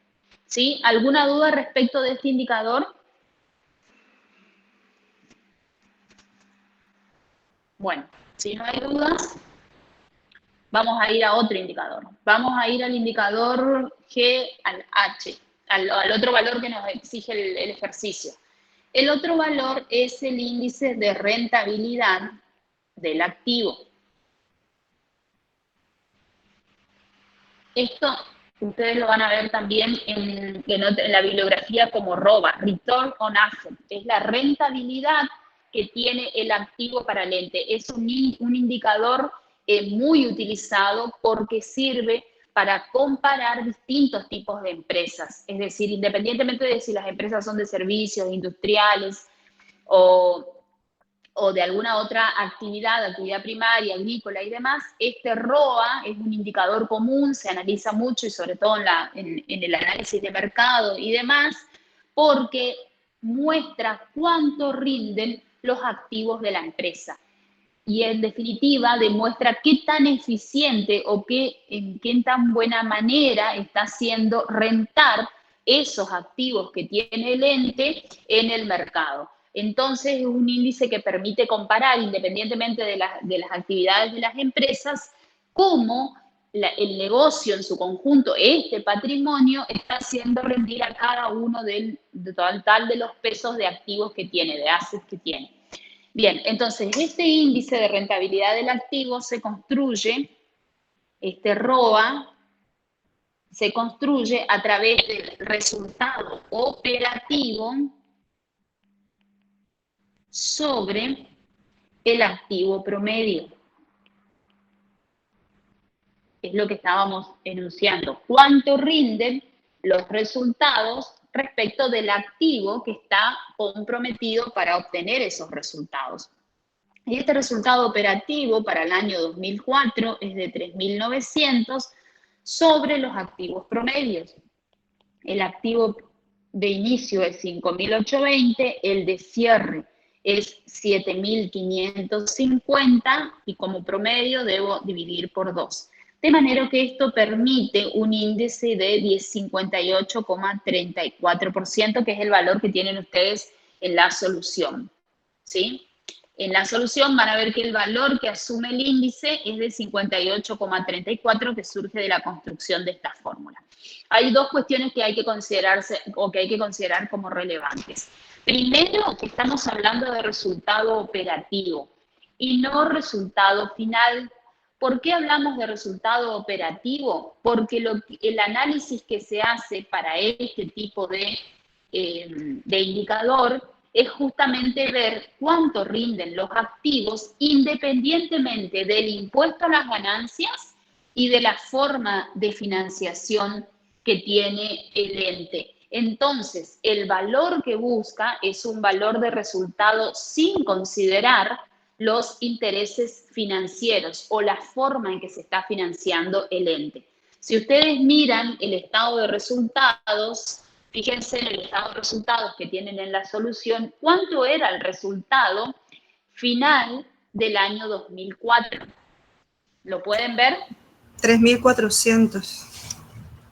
¿Sí? ¿Alguna duda respecto de este indicador? Bueno, si no hay dudas, vamos a ir a otro indicador. Vamos a ir al indicador G al H, al otro valor que nos exige el ejercicio. El otro valor es el índice de rentabilidad del activo. Esto ustedes lo van a ver también en la bibliografía como ROBA, Return on Asset, es la rentabilidad que tiene el activo para el ente. Es un indicador muy utilizado porque sirve para comparar distintos tipos de empresas. Es decir, independientemente de si las empresas son de servicios, industriales o de alguna otra actividad primaria, agrícola y demás, este ROA es un indicador común, se analiza mucho y sobre todo en el análisis de mercado y demás, porque muestra cuánto rinden los activos de la empresa. Y en definitiva demuestra qué tan eficiente o en qué tan buena manera está haciendo rentar esos activos que tiene el ente en el mercado. Entonces es un índice que permite comparar, independientemente de las actividades de las empresas, cómo el negocio en su conjunto, este patrimonio, está haciendo rendir a cada uno de los pesos de activos que tiene, de assets que tiene. Bien, entonces este índice de rentabilidad del activo se construye, este ROA, se construye a través del resultado operativo sobre el activo promedio. Es lo que estábamos enunciando. ¿Cuánto rinden los resultados respecto del activo que está comprometido para obtener esos resultados? Y este resultado operativo para el año 2004 es de 3.900 sobre los activos promedios. El activo de inicio es 5.820, el de cierre es 7.550 y como promedio debo dividir por 2. De manera que esto permite un índice de 58,34%, que es el valor que tienen ustedes en la solución, ¿sí? En la solución van a ver que el valor que asume el índice es de 58,34, que surge de la construcción de esta fórmula. Hay dos cuestiones que hay que considerarse o que hay que considerar como relevantes. Primero, que estamos hablando de resultado operativo y no resultado final. ¿Por qué hablamos de resultado operativo? Porque el análisis que se hace para este tipo de indicador es justamente ver cuánto rinden los activos independientemente del impuesto a las ganancias y de la forma de financiación que tiene el ente. Entonces, el valor que busca es un valor de resultado sin considerar los intereses financieros o la forma en que se está financiando el ente. Si ustedes miran el estado de resultados, fíjense en el estado de resultados que tienen en la solución, cuánto era el resultado final del año 2004. ¿Lo pueden ver? 3.400.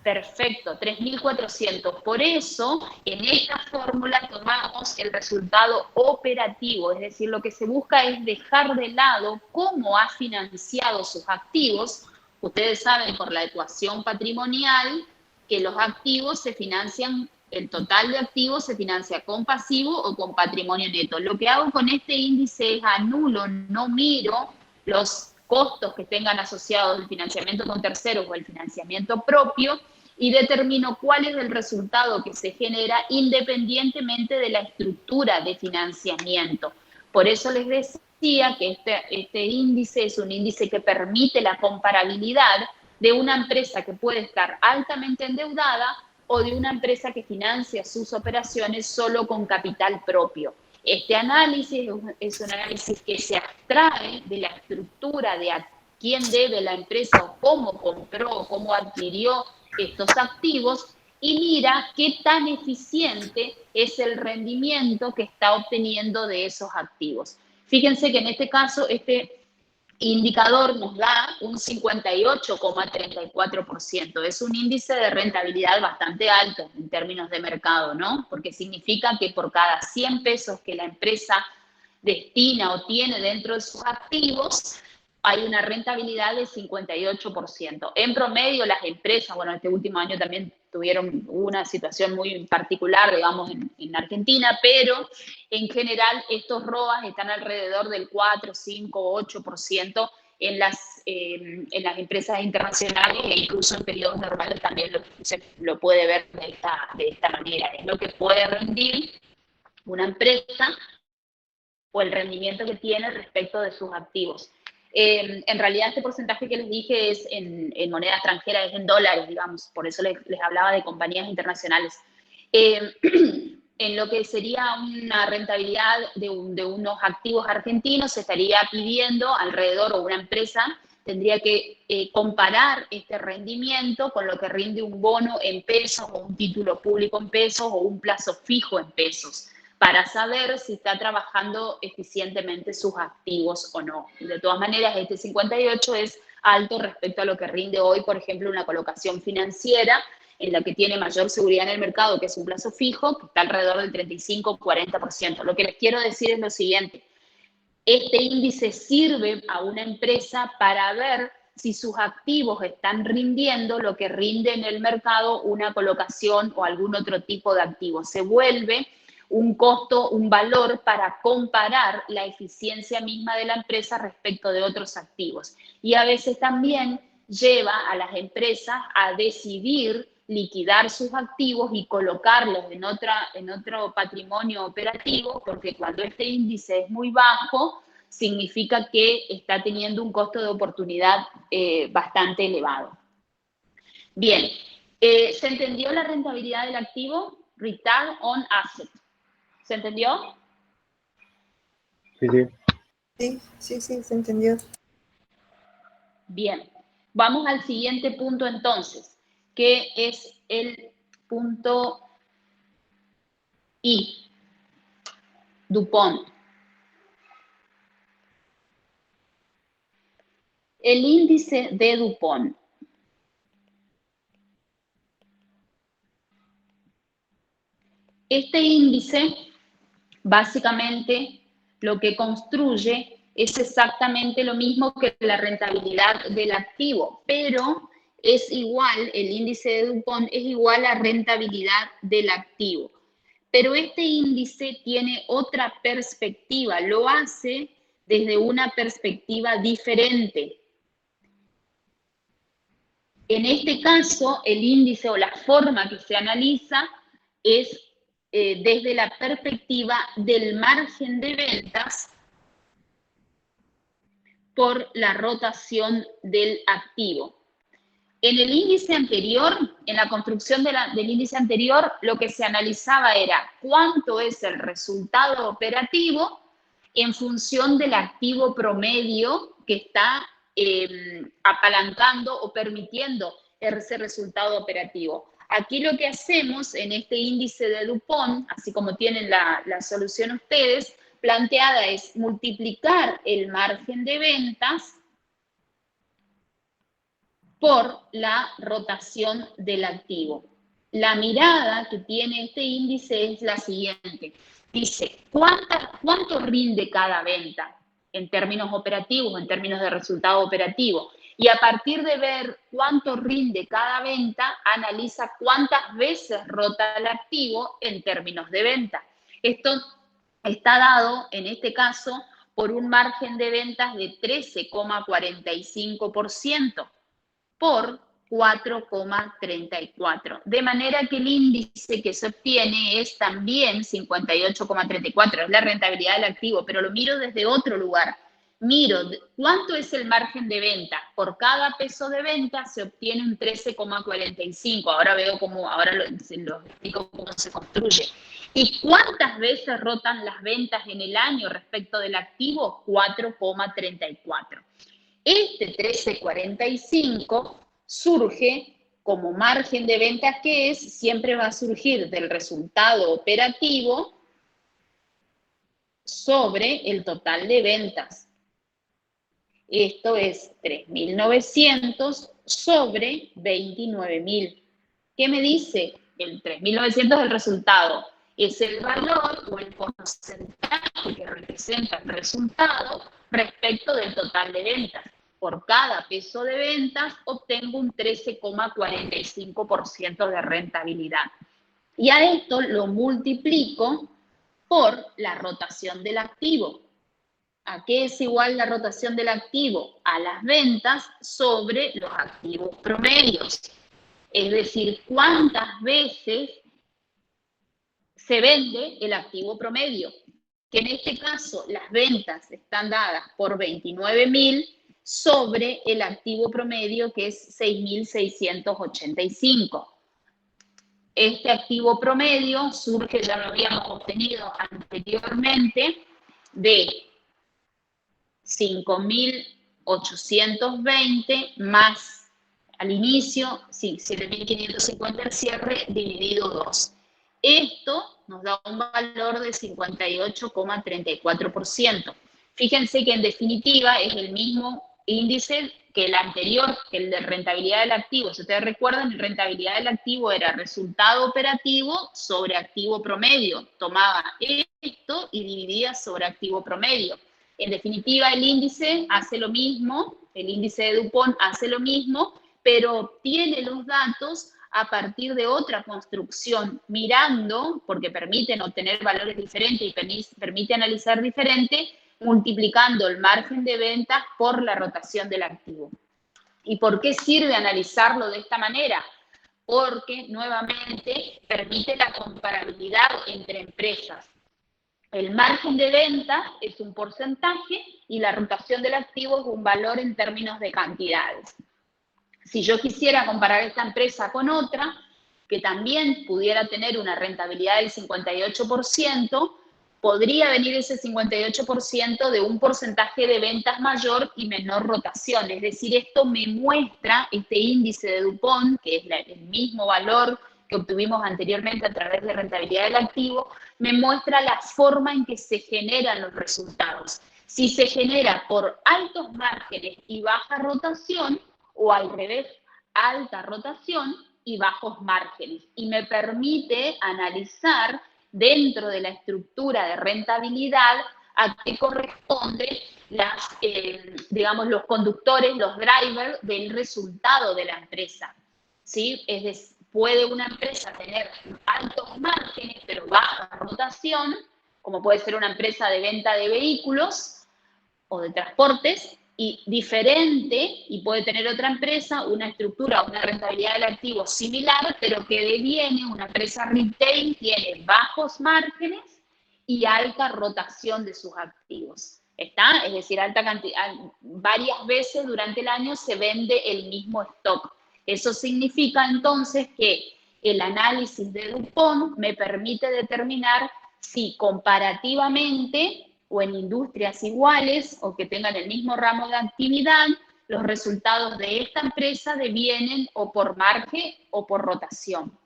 Perfecto, 3.400. Por eso, en esta fórmula tomamos el resultado operativo, es decir, lo que se busca es dejar de lado cómo ha financiado sus activos. Ustedes saben por la ecuación patrimonial que los activos se financian, el total de activos se financia con pasivo o con patrimonio neto. Lo que hago con este índice es anulo, no miro los costos que tengan asociados el financiamiento con terceros o el financiamiento propio y determino cuál es el resultado que se genera independientemente de la estructura de financiamiento. Por eso les decía que este índice es un índice que permite la comparabilidad de una empresa que puede estar altamente endeudada o de una empresa que financia sus operaciones solo con capital propio. Este análisis es un análisis que se abstrae de la estructura de a quién debe la empresa o cómo compró o cómo adquirió estos activos y mira qué tan eficiente es el rendimiento que está obteniendo de esos activos. Fíjense que en este caso este indicador nos da un 58,34%. Es un índice de rentabilidad bastante alto en términos de mercado, ¿no? Porque significa que por cada 100 pesos que la empresa destina o tiene dentro de sus activos, hay una rentabilidad del 58%. En promedio, las empresas, bueno, este último año también tuvieron una situación muy particular, digamos, en Argentina, pero en general estos ROAs están alrededor del 4, 5, 8% en las empresas internacionales e incluso en periodos normales también se lo puede ver de esta manera. Es lo que puede rendir una empresa o el rendimiento que tiene respecto de sus activos. En realidad este porcentaje que les dije es en moneda extranjera, es en dólares, digamos, por eso les hablaba de compañías internacionales. En lo que sería una rentabilidad de unos activos argentinos, se estaría pidiendo alrededor, o una empresa tendría que comparar este rendimiento con lo que rinde un bono en pesos, o un título público en pesos, o un plazo fijo en pesos, para saber si está trabajando eficientemente sus activos o no. De todas maneras, este 58 es alto respecto a lo que rinde hoy, por ejemplo, una colocación financiera en la que tiene mayor seguridad en el mercado, que es un plazo fijo, que está alrededor del 35-40%. Lo que les quiero decir es lo siguiente: este índice sirve a una empresa para ver si sus activos están rindiendo lo que rinde en el mercado una colocación o algún otro tipo de activo. Se vuelve un costo, un valor para comparar la eficiencia misma de la empresa respecto de otros activos. Y a veces también lleva a las empresas a decidir liquidar sus activos y colocarlos en otro patrimonio operativo, porque cuando este índice es muy bajo, significa que está teniendo un costo de oportunidad bastante elevado. Bien, ¿se entendió la rentabilidad del activo? Return on asset. ¿Se entendió? Sí. Sí, se entendió. Bien, vamos al siguiente punto entonces, que es el punto I, DuPont. El índice de DuPont. Este índice, básicamente, lo que construye es exactamente lo mismo que la rentabilidad del activo, pero es igual, el índice de DuPont es igual a rentabilidad del activo. Pero este índice tiene otra perspectiva, lo hace desde una perspectiva diferente. En este caso, el índice o la forma que se analiza es desde la perspectiva del margen de ventas por la rotación del activo. En el índice anterior, en la construcción del índice anterior, lo que se analizaba era cuánto es el resultado operativo en función del activo promedio que está apalancando o permitiendo ese resultado operativo. Aquí lo que hacemos en este índice de DuPont, así como tienen la solución ustedes, planteada es multiplicar el margen de ventas por la rotación del activo. La mirada que tiene este índice es la siguiente. Dice, ¿cuánto rinde cada venta en términos operativos, en términos de resultado operativo? Y a partir de ver cuánto rinde cada venta, analiza cuántas veces rota el activo en términos de venta. Esto está dado, en este caso, por un margen de ventas de 13,45%. por 4,34. De manera que el índice que se obtiene es también 58,34, es la rentabilidad del activo, pero lo miro desde otro lugar. Miro cuánto es el margen de venta. Por cada peso de venta se obtiene un 13,45. Ahora veo cómo, ahora lo explico cómo se construye. ¿Y cuántas veces rotan las ventas en el año respecto del activo? 4,34. Este 13,45 surge como margen de ventas que es, siempre va a surgir del resultado operativo sobre el total de ventas. Esto es 3.900 sobre 29.000. ¿Qué me dice? El 3.900 es el resultado. Es el valor o el porcentaje que representa el resultado respecto del total de ventas. Por cada peso de ventas obtengo un 13,45% de rentabilidad. Y a esto lo multiplico por la rotación del activo. ¿A qué es igual la rotación del activo? A las ventas sobre los activos promedios. Es decir, cuántas veces se vende el activo promedio, que en este caso las ventas están dadas por 29.000 sobre el activo promedio, que es 6.685. Este activo promedio surge, ya lo habíamos obtenido anteriormente, de 5.820 más al inicio, 7.550 al cierre, dividido 2. Esto nos da un valor de 58,34%. Fíjense que en definitiva es el mismo índice que el anterior, que el de rentabilidad del activo. Si ustedes recuerdan, rentabilidad del activo era resultado operativo sobre activo promedio. Tomaba esto y dividía sobre activo promedio. En definitiva, el índice hace lo mismo, el índice de DuPont hace lo mismo, pero obtiene los datos a partir de otra construcción, mirando, porque permiten obtener valores diferentes y permite analizar diferente, multiplicando el margen de ventas por la rotación del activo. ¿Y por qué sirve analizarlo de esta manera? Porque, nuevamente, permite la comparabilidad entre empresas. El margen de venta es un porcentaje y la rotación del activo es un valor en términos de cantidades. Si yo quisiera comparar esta empresa con otra, que también pudiera tener una rentabilidad del 58%, podría venir ese 58% de un porcentaje de ventas mayor y menor rotación. Es decir, esto me muestra, este índice de DuPont, que es el mismo valor que obtuvimos anteriormente a través de rentabilidad del activo, me muestra la forma en que se generan los resultados. Si se genera por altos márgenes y baja rotación, o al revés, alta rotación y bajos márgenes. Y me permite analizar dentro de la estructura de rentabilidad a qué corresponden digamos, los conductores, los drivers del resultado de la empresa. ¿Sí? Es decir, puede una empresa tener altos márgenes, pero baja rotación, como puede ser una empresa de venta de vehículos o de transportes, y diferente, y puede tener otra empresa una estructura, una rentabilidad del activo similar, pero que deviene, una empresa retail tiene bajos márgenes y alta rotación de sus activos. ¿Está? Es decir, alta cantidad, varias veces durante el año se vende el mismo stock. Eso significa entonces que el análisis de DuPont me permite determinar si comparativamente o en industrias iguales o que tengan el mismo ramo de actividad, los resultados de esta empresa devienen o por margen o por rotación.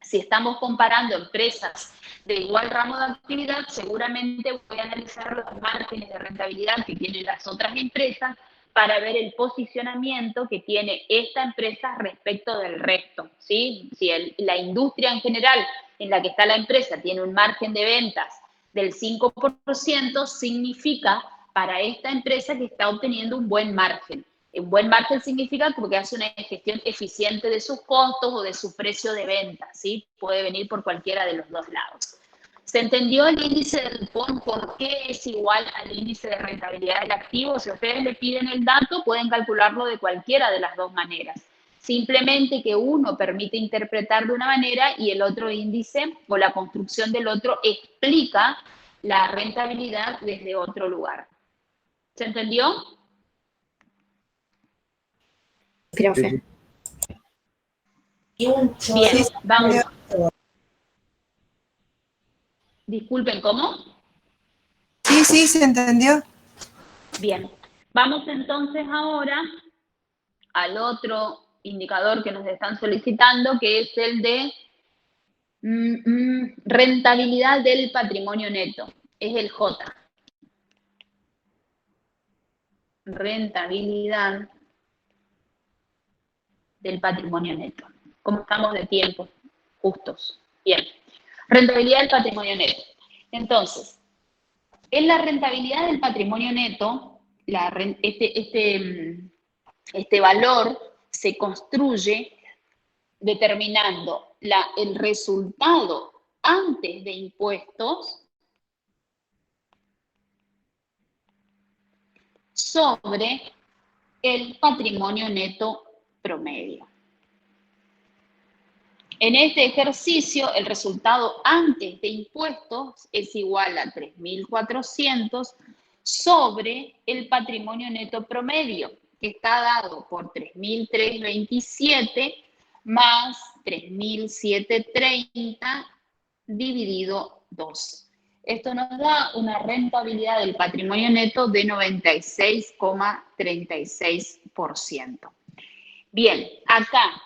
Si estamos comparando empresas de igual ramo de actividad, seguramente voy a analizar los márgenes de rentabilidad que tienen las otras empresas para ver el posicionamiento que tiene esta empresa respecto del resto, ¿sí? Si la industria en general en la que está la empresa tiene un margen de ventas del 5%, significa para esta empresa que está obteniendo un buen margen. Un buen margen significa porque hace una gestión eficiente de sus costos o de su precio de venta, ¿sí? Puede venir por cualquiera de los dos lados. ¿Se entendió el índice de DuPont por qué es igual al índice de rentabilidad del activo? Si ustedes le piden el dato, pueden calcularlo de cualquiera de las dos maneras. Simplemente que uno permite interpretar de una manera y el otro índice o la construcción del otro explica la rentabilidad desde otro lugar. ¿Se entendió? Profe. Bien, Sí, vamos. Disculpen, ¿cómo? Sí, se entendió. Bien, vamos entonces ahora al otro indicador que nos están solicitando, que es el de rentabilidad del patrimonio neto. Es el J. Rentabilidad del patrimonio neto. ¿Cómo estamos de tiempo? Justos. Bien. Rentabilidad del patrimonio neto. Entonces, en la rentabilidad del patrimonio neto, este valor se construye determinando el resultado antes de impuestos sobre el patrimonio neto promedio. En este ejercicio, el resultado antes de impuestos es igual a 3.400 sobre el patrimonio neto promedio, que está dado por 3.327 más 3.730 dividido 2. Esto nos da una rentabilidad del patrimonio neto de 96,36%. Bien, acá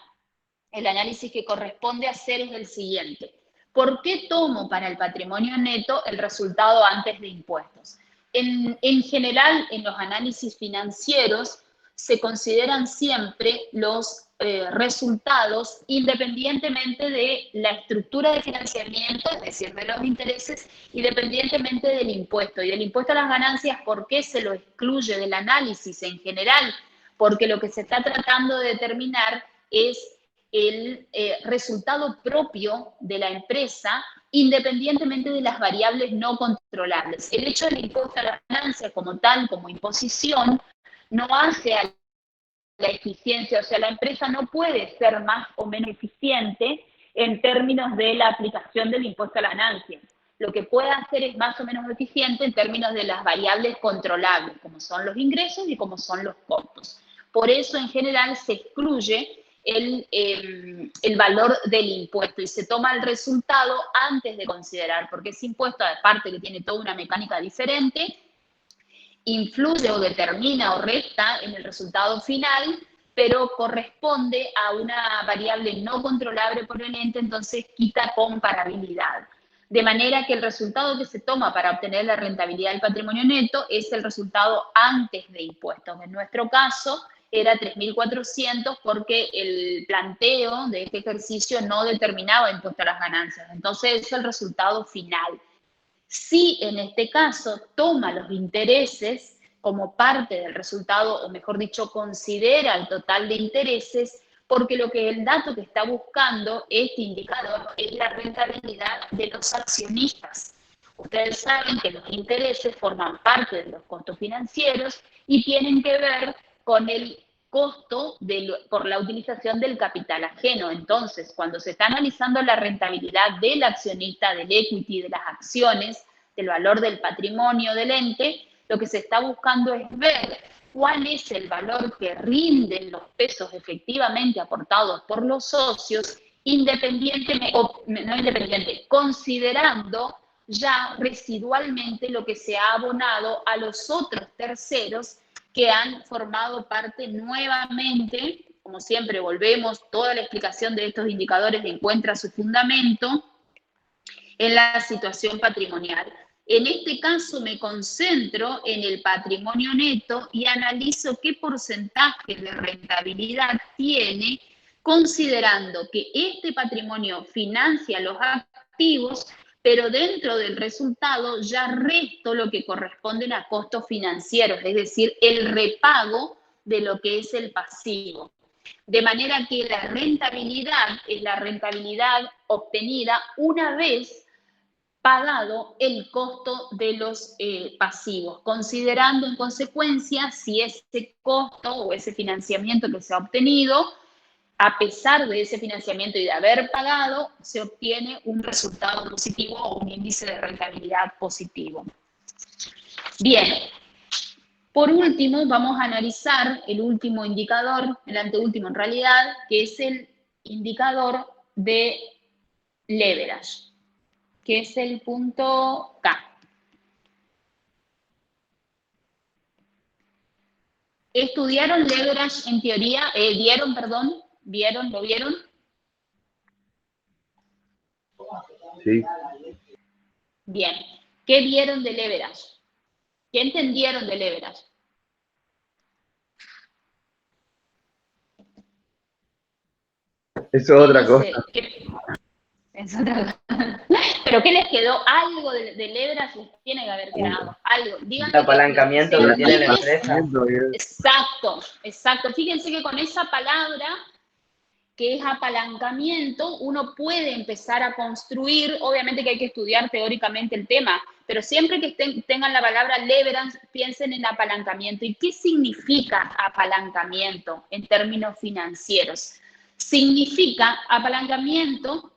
el análisis que corresponde hacer es el siguiente. ¿Por qué tomo para el patrimonio neto el resultado antes de impuestos? En general, en los análisis financieros se consideran siempre los resultados independientemente de la estructura de financiamiento, es decir, de los intereses, independientemente del impuesto. Y del impuesto a las ganancias, ¿por qué se lo excluye del análisis en general? Porque lo que se está tratando de determinar es el resultado propio de la empresa, independientemente de las variables no controlables. El hecho del impuesto a las ganancias como tal, como imposición, no hace a la eficiencia, o sea, la empresa no puede ser más o menos eficiente en términos de la aplicación del impuesto a la ganancia. Lo que puede hacer es más o menos eficiente en términos de las variables controlables, como son los ingresos y como son los costos. Por eso, en general, se excluye el valor del impuesto y se toma el resultado antes de considerar, porque ese impuesto, aparte que tiene toda una mecánica diferente, influye o determina o resta en el resultado final, pero corresponde a una variable no controlable por el ente, entonces quita comparabilidad. De manera que el resultado que se toma para obtener la rentabilidad del patrimonio neto es el resultado antes de impuestos. En nuestro caso era 3.400 porque el planteo de este ejercicio no determinaba impuesto a las ganancias. Entonces es el resultado final. Si en este caso toma los intereses como parte del resultado, o mejor dicho, considera el total de intereses, porque el dato que está buscando este indicador es la rentabilidad de los accionistas. Ustedes saben que los intereses forman parte de los costos financieros y tienen que ver con el costo por la utilización del capital ajeno. Entonces, cuando se está analizando la rentabilidad del accionista, del equity, de las acciones, del valor del patrimonio del ente, lo que se está buscando es ver cuál es el valor que rinden los pesos efectivamente aportados por los socios, considerando ya residualmente lo que se ha abonado a los otros terceros que han formado parte nuevamente. Como siempre volvemos, toda la explicación de estos indicadores encuentra su fundamento en la situación patrimonial. En este caso me concentro en el patrimonio neto y analizo qué porcentaje de rentabilidad tiene, considerando que este patrimonio financia los activos, pero dentro del resultado ya resto lo que corresponden a costos financieros, es decir, el repago de lo que es el pasivo. De manera que la rentabilidad es la rentabilidad obtenida una vez pagado el costo de los pasivos, considerando en consecuencia si ese costo o ese financiamiento que se ha obtenido, a pesar de ese financiamiento y de haber pagado, se obtiene un resultado positivo o un índice de rentabilidad positivo. Bien, por último vamos a analizar el último indicador, el anteúltimo en realidad, que es el indicador de leverage, que es el punto K. ¿Estudiaron leverage en teoría? ¿Vieron? ¿Lo vieron? Sí. Bien. ¿Qué vieron de leverage? ¿Qué entendieron de leverage? Eso es otra cosa. Es otra cosa. ¿Pero qué les quedó? Algo de leverage les tiene que haber quedado. Algo. Díganme El apalancamiento que tiene la empresa. Exacto. Fíjense que con esa palabra que es apalancamiento, uno puede empezar a construir, obviamente que hay que estudiar teóricamente el tema, pero siempre que tengan la palabra leverage, piensen en apalancamiento. ¿Y qué significa apalancamiento en términos financieros? Significa apalancamiento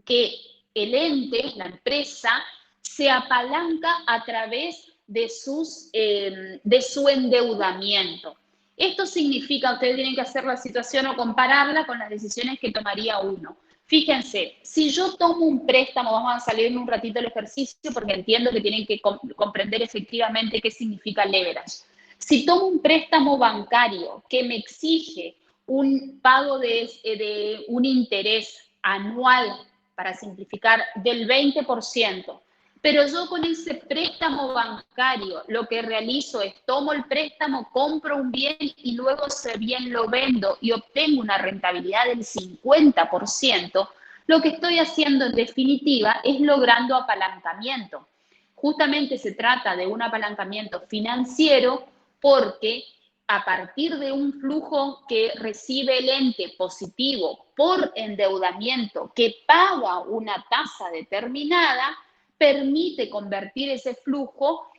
que el ente, la empresa, se apalanca a través de su endeudamiento. Esto significa, ustedes tienen que hacer la situación o compararla con las decisiones que tomaría uno. Fíjense, si yo tomo un préstamo, vamos a salir en un ratito del ejercicio porque entiendo que tienen que comprender efectivamente qué significa leverage. Si tomo un préstamo bancario que me exige un pago de un interés anual, para simplificar, del 20%, pero yo con ese préstamo bancario lo que realizo es tomo el préstamo, compro un bien y luego ese bien lo vendo y obtengo una rentabilidad del 50%, lo que estoy haciendo en definitiva es logrando apalancamiento. Justamente se trata de un apalancamiento financiero porque a partir de un flujo que recibe el ente positivo por endeudamiento que paga una tasa determinada, permite convertir ese flujo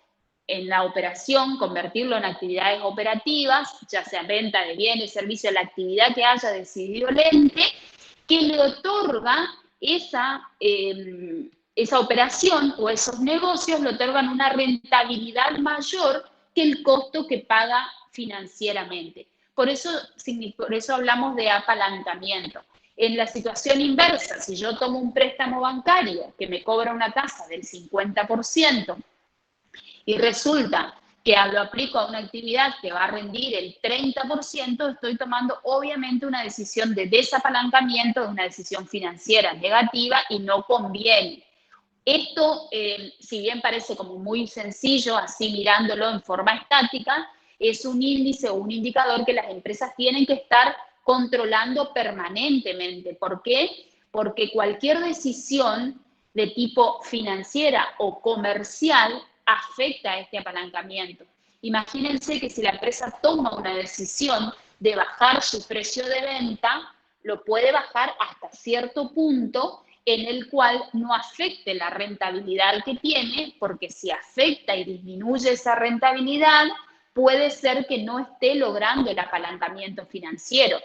en la operación, convertirlo en actividades operativas, ya sea venta de bienes, servicios, la actividad que haya decidido el ente, que le otorga esa operación o esos negocios, le otorgan una rentabilidad mayor que el costo que paga financieramente. Por eso hablamos de apalancamiento. En la situación inversa, si yo tomo un préstamo bancario que me cobra una tasa del 50% y resulta que lo aplico a una actividad que va a rendir el 30%, estoy tomando obviamente una decisión de desapalancamiento, de una decisión financiera negativa y no conviene. Esto, si bien parece como muy sencillo, así mirándolo en forma estática, es un índice o un indicador que las empresas tienen que estar controlando permanentemente. ¿Por qué? Porque cualquier decisión de tipo financiera o comercial afecta a este apalancamiento. Imagínense que si la empresa toma una decisión de bajar su precio de venta, lo puede bajar hasta cierto punto en el cual no afecte la rentabilidad que tiene, porque si afecta y disminuye esa rentabilidad, puede ser que no esté logrando el apalancamiento financiero.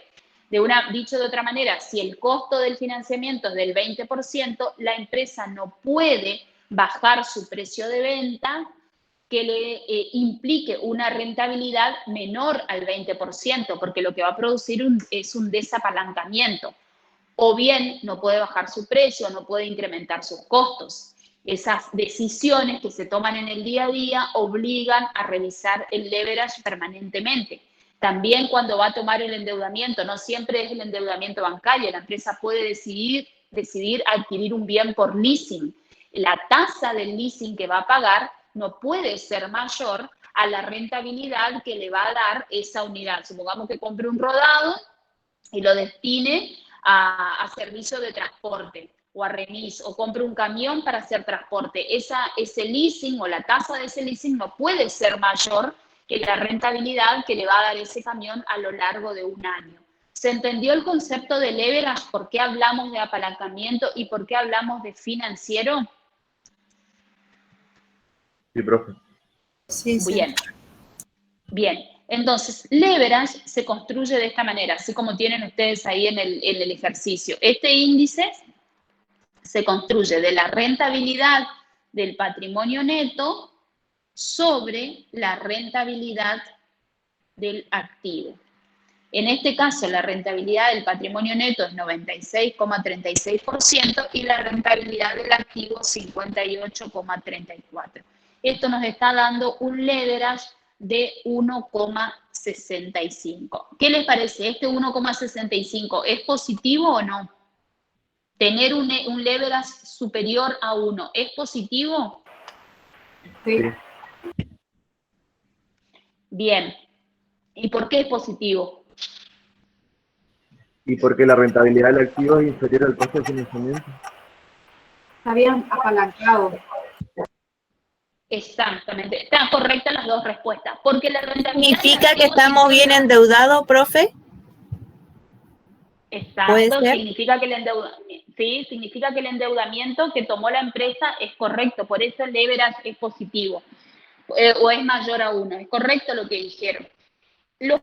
Dicho de otra manera, si el costo del financiamiento es del 20%, la empresa no puede bajar su precio de venta que le implique una rentabilidad menor al 20%, porque lo que va a producir es un desapalancamiento. O bien no puede bajar su precio, no puede incrementar sus costos. Esas decisiones que se toman en el día a día obligan a revisar el leverage permanentemente. También cuando va a tomar el endeudamiento, no siempre es el endeudamiento bancario, la empresa puede decidir adquirir un bien por leasing. La tasa del leasing que va a pagar no puede ser mayor a la rentabilidad que le va a dar esa unidad. Supongamos que compre un rodado y lo destine a servicio de transporte o a remis, o compre un camión para hacer transporte. Ese leasing o la tasa de ese leasing no puede ser mayor que la rentabilidad que le va a dar ese camión a lo largo de un año. ¿Se entendió el concepto de leverage? ¿Por qué hablamos de apalancamiento y por qué hablamos de financiero? Sí, profe. Sí, sí. Bien. Entonces, leverage se construye de esta manera, así como tienen ustedes ahí en el ejercicio. Este índice se construye de la rentabilidad del patrimonio neto sobre la rentabilidad del activo. En este caso, la rentabilidad del patrimonio neto es 96,36% y la rentabilidad del activo 58,34%. Esto nos está dando un leverage de 1,65. ¿Qué les parece? ¿Este 1,65 es positivo o no? Tener un leverage superior a 1, ¿es positivo? Sí. Bien. ¿Y por qué es positivo? ¿Y porque la rentabilidad del activo es inferior al costo de financiamiento? Habían apalancado. Exactamente. Están correctas las dos respuestas. Porque la rentabilidad ¿Significa que estamos bien endeudados, profe? ¿Puede Exacto, ser? significa que significa que el endeudamiento que tomó la empresa es correcto, por eso el leverage es positivo, o es mayor a 1, es correcto lo que dijeron. Los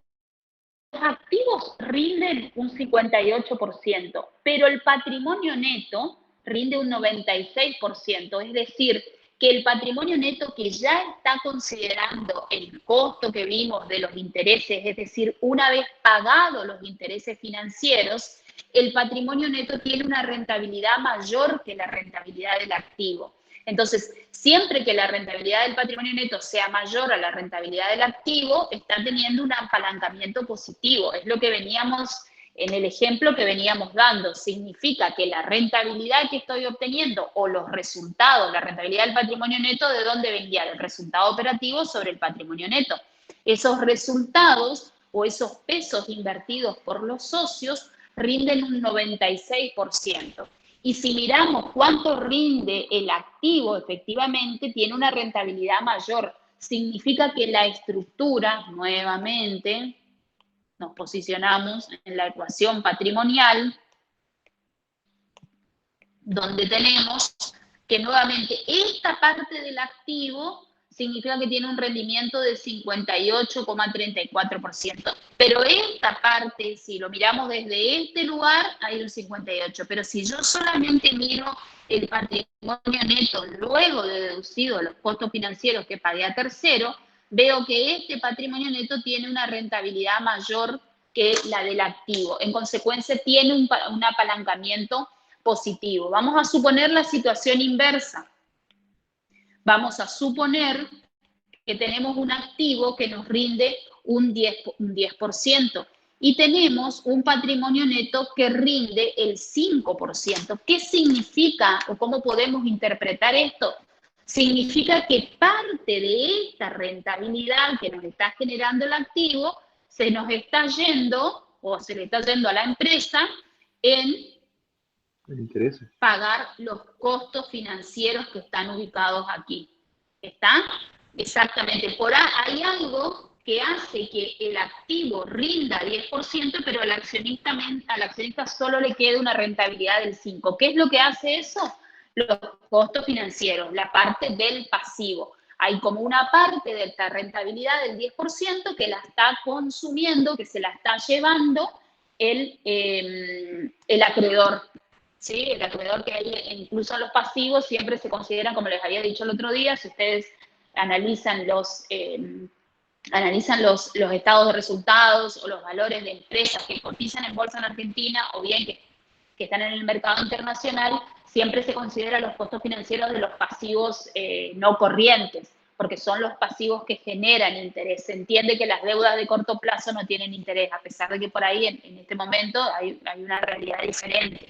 activos rinden un 58%, pero el patrimonio neto rinde un 96%, es decir, que el patrimonio neto que ya está considerando el costo que vimos de los intereses, es decir, una vez pagados los intereses financieros, el patrimonio neto tiene una rentabilidad mayor que la rentabilidad del activo. Entonces, siempre que la rentabilidad del patrimonio neto sea mayor a la rentabilidad del activo, está teniendo un apalancamiento positivo. Es lo que veníamos, en el ejemplo que veníamos dando. Significa que la rentabilidad que estoy obteniendo o los resultados, la rentabilidad del patrimonio neto, ¿de dónde vendría? Del resultado operativo sobre el patrimonio neto. Esos resultados o esos pesos invertidos por los socios rinden un 96%. Y si miramos cuánto rinde el activo, efectivamente tiene una rentabilidad mayor. Significa que la estructura, nuevamente, nos posicionamos en la ecuación patrimonial, donde tenemos que nuevamente esta parte del activo significa que tiene un rendimiento de 58,34%. Pero esta parte, si lo miramos desde este lugar, hay un 58%. Pero si yo solamente miro el patrimonio neto luego de deducido los costos financieros que pagué a tercero, veo que este patrimonio neto tiene una rentabilidad mayor que la del activo. En consecuencia, tiene un apalancamiento positivo. Vamos a suponer la situación inversa. Vamos a suponer que tenemos un activo que nos rinde un 10% y tenemos un patrimonio neto que rinde el 5%. ¿Qué significa o cómo podemos interpretar esto? Significa que parte de esta rentabilidad que nos está generando el activo se nos está yendo o se le está yendo a la empresa en pagar los costos financieros que están ubicados aquí. ¿Está? Exactamente. Por ahí hay algo que hace que el activo rinda 10%, pero al accionista solo le quede una rentabilidad del 5%. ¿Qué es lo que hace eso? Los costos financieros, la parte del pasivo. Hay como una parte de esta rentabilidad del 10% que la está consumiendo, que se la está llevando el acreedor. ¿Sí? El acreedor, que hay incluso los pasivos siempre se consideran, como les había dicho el otro día, si ustedes analizan los estados de resultados o los valores de empresas que cotizan en bolsa en Argentina o bien que están en el mercado internacional, siempre se consideran los costos financieros de los pasivos no corrientes, porque son los pasivos que generan interés. Se entiende que las deudas de corto plazo no tienen interés, a pesar de que por ahí en este momento hay una realidad diferente.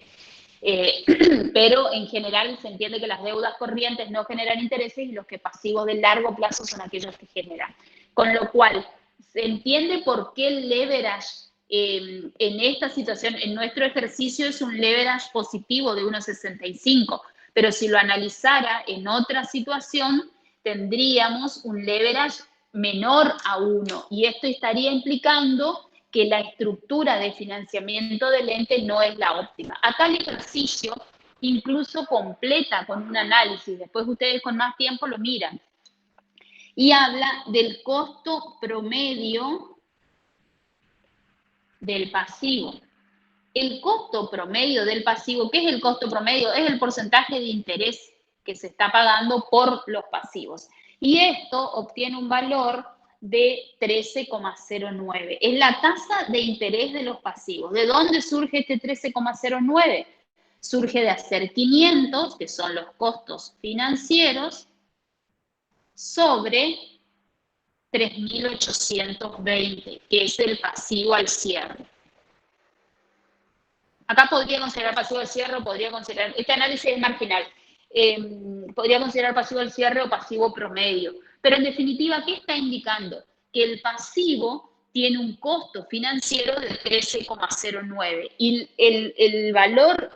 Pero en general se entiende que las deudas corrientes no generan intereses y los que pasivos de largo plazo son aquellos que generan. Con lo cual, se entiende por qué el leverage en esta situación, en nuestro ejercicio, es un leverage positivo de 1,65, pero si lo analizara en otra situación, tendríamos un leverage menor a 1, y esto estaría implicando que la estructura de financiamiento del ente no es la óptima. Acá el ejercicio incluso completa con un análisis, después ustedes con más tiempo lo miran, y habla del costo promedio del pasivo. El costo promedio del pasivo, ¿qué es el costo promedio? Es el porcentaje de interés que se está pagando por los pasivos. Y esto obtiene un valor de 13,09. Es la tasa de interés de los pasivos. ¿De dónde surge este 13,09? Surge de hacer 500, que son los costos financieros, sobre 3.820, que es el pasivo al cierre. Acá podría considerar pasivo al cierre o podría considerar, este análisis es marginal, podría considerar pasivo al cierre o pasivo promedio. Pero en definitiva, ¿qué está indicando? Que el pasivo tiene un costo financiero de 13,09 y el valor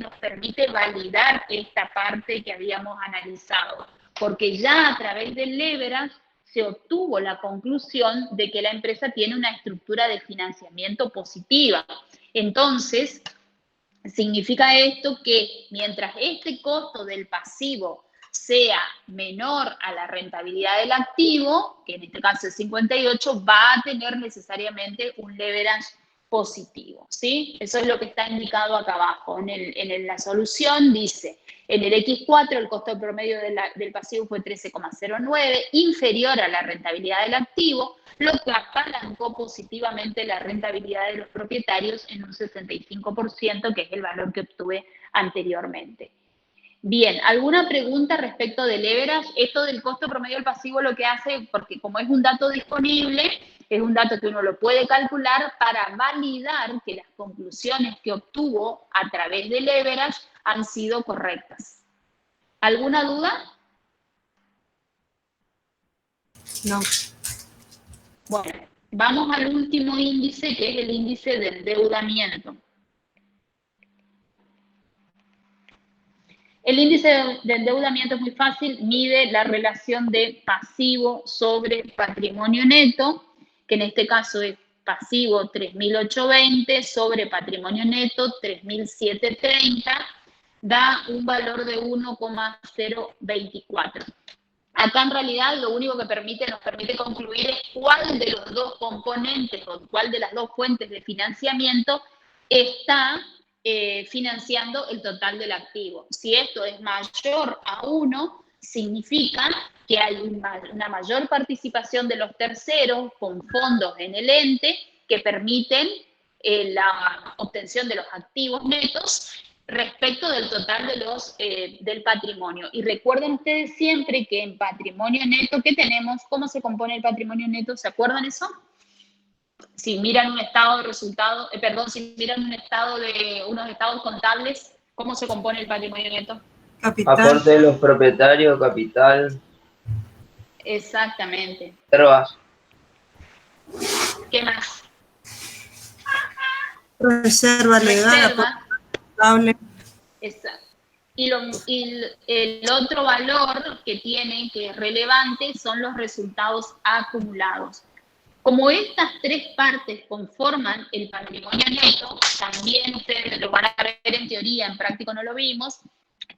nos permite validar esta parte que habíamos analizado, porque ya a través del leverage se obtuvo la conclusión de que la empresa tiene una estructura de financiamiento positiva. Entonces, significa esto que mientras este costo del pasivo sea menor a la rentabilidad del activo, que en este caso es 58, va a tener necesariamente un leverage positivo, ¿sí? Eso es lo que está indicado acá abajo. En la solución dice, en el X4 el costo promedio del pasivo fue 13,09, inferior a la rentabilidad del activo, lo que apalancó positivamente la rentabilidad de los propietarios en un 65%, que es el valor que obtuve anteriormente. Bien, ¿alguna pregunta respecto del leverage? Esto del costo promedio del pasivo lo que hace, porque como es un dato disponible, es un dato que uno lo puede calcular para validar que las conclusiones que obtuvo a través del leverage han sido correctas. ¿Alguna duda? No. Bueno, vamos al último índice, que es el índice de endeudamiento. El índice de endeudamiento es muy fácil, mide la relación de pasivo sobre patrimonio neto, que en este caso es pasivo 3.820 sobre patrimonio neto 3.730, da un valor de 1,024. Acá en realidad lo único que nos permite concluir es cuál de los dos componentes o cuál de las dos fuentes de financiamiento está financiando el total del activo. Si esto es mayor a 1, significa que hay una mayor participación de los terceros con fondos en el ente que permiten la obtención de los activos netos respecto del total del patrimonio. Y recuerden ustedes siempre que en patrimonio neto, ¿qué tenemos? ¿Cómo se compone el patrimonio neto? ¿Se acuerdan eso? Si miran un estado de resultado, si miran un estado de unos estados contables, ¿cómo se compone el patrimonio neto? Capital. Aporte de los propietarios, capital, Exactamente. reservas. ¿Qué más? Reserva legal, Reserva. aporte contable. Exacto. Y el otro valor que tiene, que es relevante, son los resultados acumulados. Como estas tres partes conforman el patrimonio neto, también ustedes lo van a ver en teoría, en práctico no lo vimos,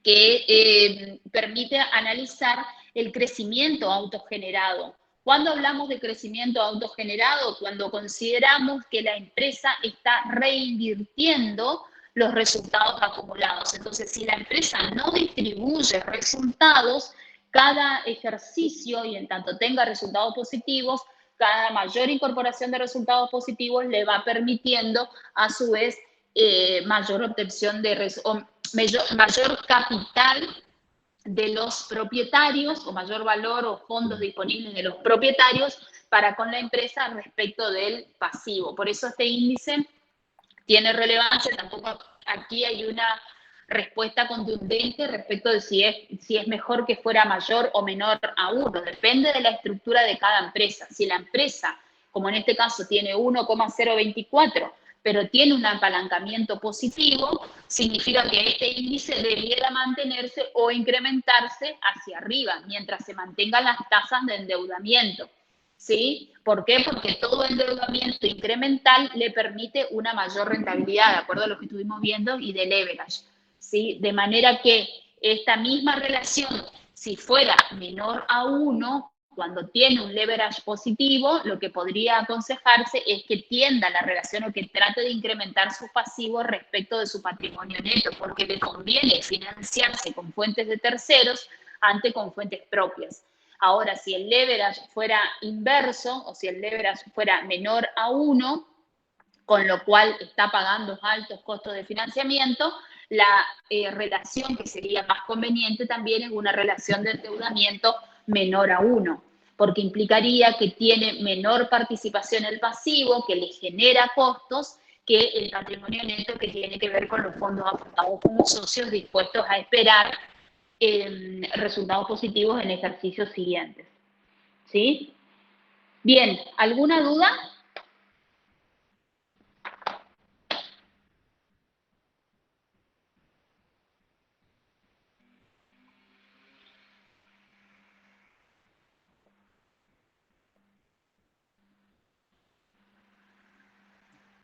que permite analizar el crecimiento autogenerado. Cuando hablamos de crecimiento autogenerado, cuando consideramos que la empresa está reinvirtiendo los resultados acumulados. Entonces, si la empresa no distribuye resultados, cada ejercicio, y en tanto tenga resultados positivos, cada mayor incorporación de resultados positivos le va permitiendo, a su vez, mayor obtención de mayor capital de los propietarios, o mayor valor o fondos disponibles de los propietarios para con la empresa respecto del pasivo. Por eso este índice tiene relevancia, tampoco aquí hay una respuesta contundente respecto de si es mejor que fuera mayor o menor a 1. Depende de la estructura de cada empresa. Si la empresa, como en este caso, tiene 1,024, pero tiene un apalancamiento positivo, significa que este índice debiera mantenerse o incrementarse hacia arriba, mientras se mantengan las tasas de endeudamiento. ¿Sí? ¿Por qué? Porque todo endeudamiento incremental le permite una mayor rentabilidad, de acuerdo a lo que estuvimos viendo, y de leverage. ¿Sí? De manera que esta misma relación, si fuera menor a 1, cuando tiene un leverage positivo, lo que podría aconsejarse es que tienda la relación o que trate de incrementar su pasivo respecto de su patrimonio neto, porque le conviene financiarse con fuentes de terceros ante con fuentes propias. Ahora, si el leverage fuera inverso, o si el leverage fuera menor a 1, con lo cual está pagando altos costos de financiamiento, la relación que sería más conveniente también es una relación de endeudamiento menor a 1, porque implicaría que tiene menor participación el pasivo, que le genera costos, que el patrimonio neto, que tiene que ver con los fondos aportados como socios dispuestos a esperar resultados positivos en ejercicios siguientes. ¿Sí? Bien, ¿alguna duda?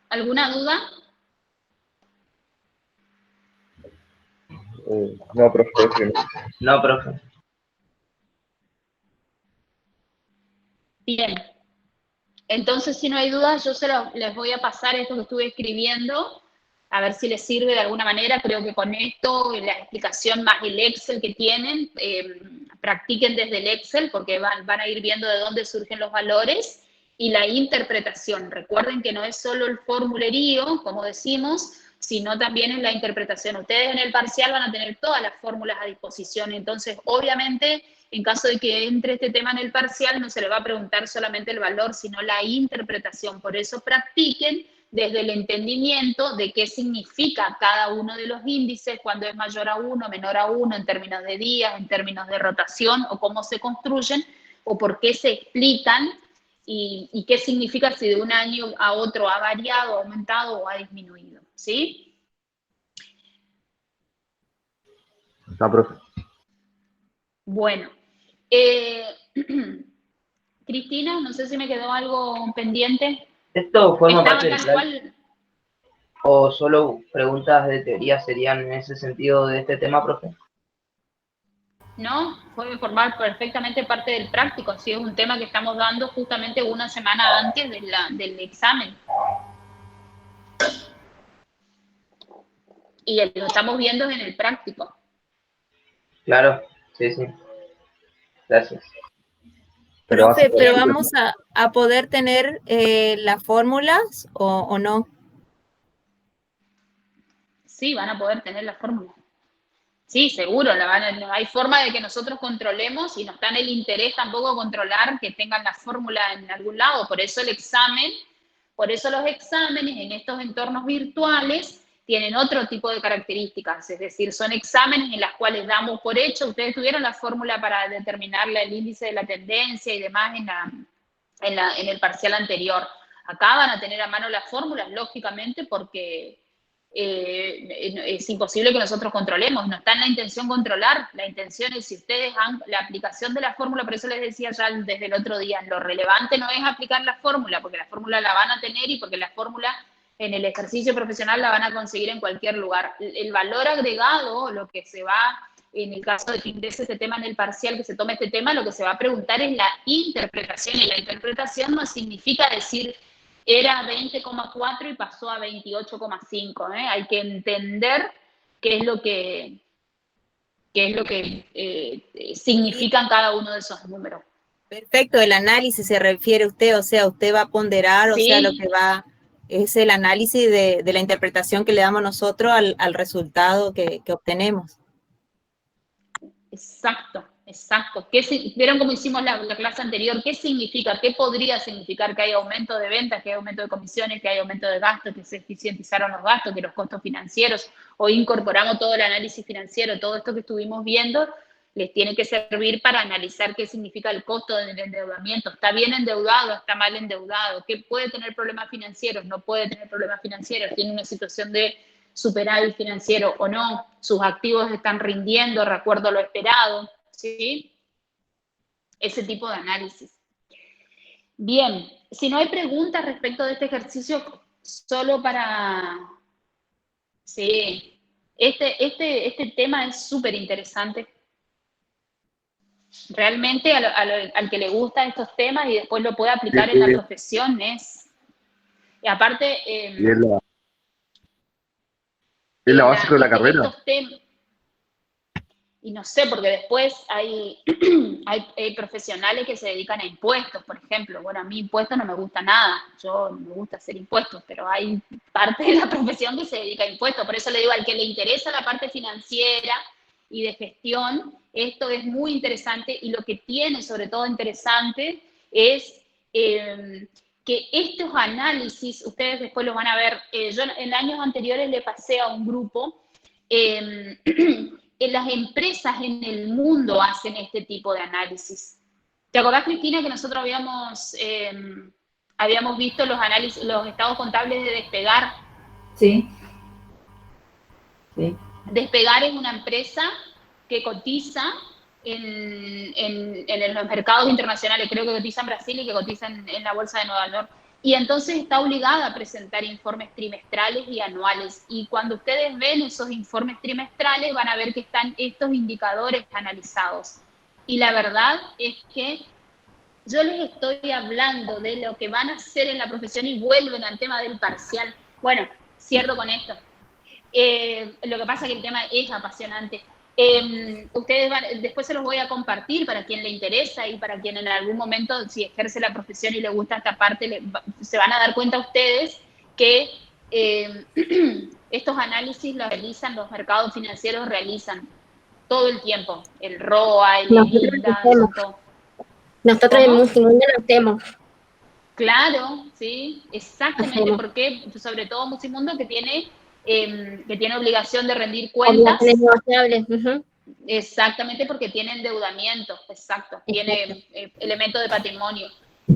¿Alguna duda? No, profe, parece que no. No, profe. Bien. Entonces, si no hay dudas, yo les voy a pasar esto que estuve escribiendo, a ver si les sirve de alguna manera. Creo que con esto, la explicación más el Excel que tienen, practiquen desde el Excel, porque van a ir viendo de dónde surgen los valores, y la interpretación. Recuerden que no es solo el formulerío, como decimos, sino también en la interpretación. Ustedes en el parcial van a tener todas las fórmulas a disposición, entonces, obviamente, en caso de que entre este tema en el parcial, no se le va a preguntar solamente el valor, sino la interpretación. Por eso practiquen desde el entendimiento de qué significa cada uno de los índices, cuando es mayor a 1, menor a 1, en términos de días, en términos de rotación, o cómo se construyen, o por qué se explican, y qué significa si de un año a otro ha variado, ha aumentado o ha disminuido. ¿Sí? Está, profe. Bueno. Cristina, no sé si me quedó algo pendiente. ¿Esto forma Estaba parte del tal plan? cual. ¿O solo preguntas de teoría serían en ese sentido de este tema, profe? No, puede formar perfectamente parte del práctico. Sí, es un tema que estamos dando justamente una semana antes del examen. Y lo estamos viendo en el práctico. Claro, sí, sí. Gracias. Profe, pero vamos a poder tener las fórmulas o no. Sí, van a poder tener la fórmula. Sí, seguro, hay forma de que nosotros controlemos y no está en el interés tampoco controlar que tengan la fórmula en algún lado. Por eso el examen, por eso los exámenes en estos entornos virtuales tienen otro tipo de características, es decir, son exámenes en los cuales damos por hecho, ustedes tuvieron la fórmula para determinar el índice de la tendencia y demás en el parcial anterior. Acá van a tener a mano las fórmulas, lógicamente, porque es imposible que nosotros controlemos, no está en la intención controlar, la intención es si ustedes han la aplicación de la fórmula, por eso les decía ya desde el otro día, lo relevante no es aplicar la fórmula, porque la fórmula la van a tener y porque la fórmula en el ejercicio profesional la van a conseguir en cualquier lugar. El valor agregado, lo que se va, en el caso de que ingrese este tema en el parcial, que se tome este tema, lo que se va a preguntar es la interpretación, y la interpretación no significa decir era 20,4 y pasó a 28,5. Hay que entender qué es lo que significan cada uno de esos números. Perfecto, el análisis se refiere usted, o sea, usted va a ponderar, Sí. O sea, lo que va, es el análisis de la interpretación que le damos nosotros al resultado que obtenemos. Exacto. ¿Vieron cómo hicimos la clase anterior? ¿Qué significa? ¿Qué podría significar que hay aumento de ventas, que hay aumento de comisiones, que hay aumento de gastos, que se eficientizaron los gastos, que los costos financieros, o incorporamos todo el análisis financiero? Todo esto que estuvimos viendo les tiene que servir para analizar qué significa el costo del endeudamiento. ¿Está bien endeudado? ¿Está mal endeudado? ¿Qué puede tener problemas financieros? ¿No puede tener problemas financieros? ¿Tiene una situación de superávit financiero o no? ¿Sus activos están rindiendo de acuerdo a lo esperado? ¿Sí? Ese tipo de análisis. Bien, si no hay preguntas respecto de este ejercicio, solo para... Sí, este tema es súper interesante. Realmente al que le gustan estos temas y después lo puede aplicar en la profesión es... Y aparte... ¿Y es la básica de la carrera? Y no sé, porque después hay profesionales que se dedican a impuestos, por ejemplo. Bueno, a mí impuestos no me gusta nada. Yo no me gusta hacer impuestos, pero hay parte de la profesión que se dedica a impuestos. Por eso le digo, al que le interesa la parte financiera y de gestión, esto es muy interesante. Y lo que tiene sobre todo interesante es que estos análisis, ustedes después los van a ver, yo en años anteriores le pasé a un grupo, las empresas en el mundo hacen este tipo de análisis. ¿Te acordás, Cristina, que nosotros habíamos visto los análisis, los estados contables de Despegar? Sí. Sí. Despegar es una empresa que cotiza en los mercados internacionales, creo que cotiza en Brasil y que cotiza en la bolsa de Nueva York. y entonces está obligada a presentar informes trimestrales y anuales. Y cuando ustedes ven esos informes trimestrales, van a ver que están estos indicadores analizados. Y la verdad es que yo les estoy hablando de lo que van a hacer en la profesión y vuelven al tema del parcial. Bueno, cierro con esto. Lo que pasa es que el tema es apasionante. Ustedes después se los voy a compartir para quien le interesa y para quien en algún momento, si ejerce la profesión y le gusta esta parte, se van a dar cuenta ustedes que estos análisis los realizan, los mercados financieros realizan todo el tiempo. El ROA, el EBITDA, todo. Nosotros en Musimundo lo hacemos. Claro, sí, exactamente, porque sobre todo Musimundo que tiene obligación de rendir cuentas. Exactamente, porque tiene endeudamiento, exacto, tiene elementos de patrimonio.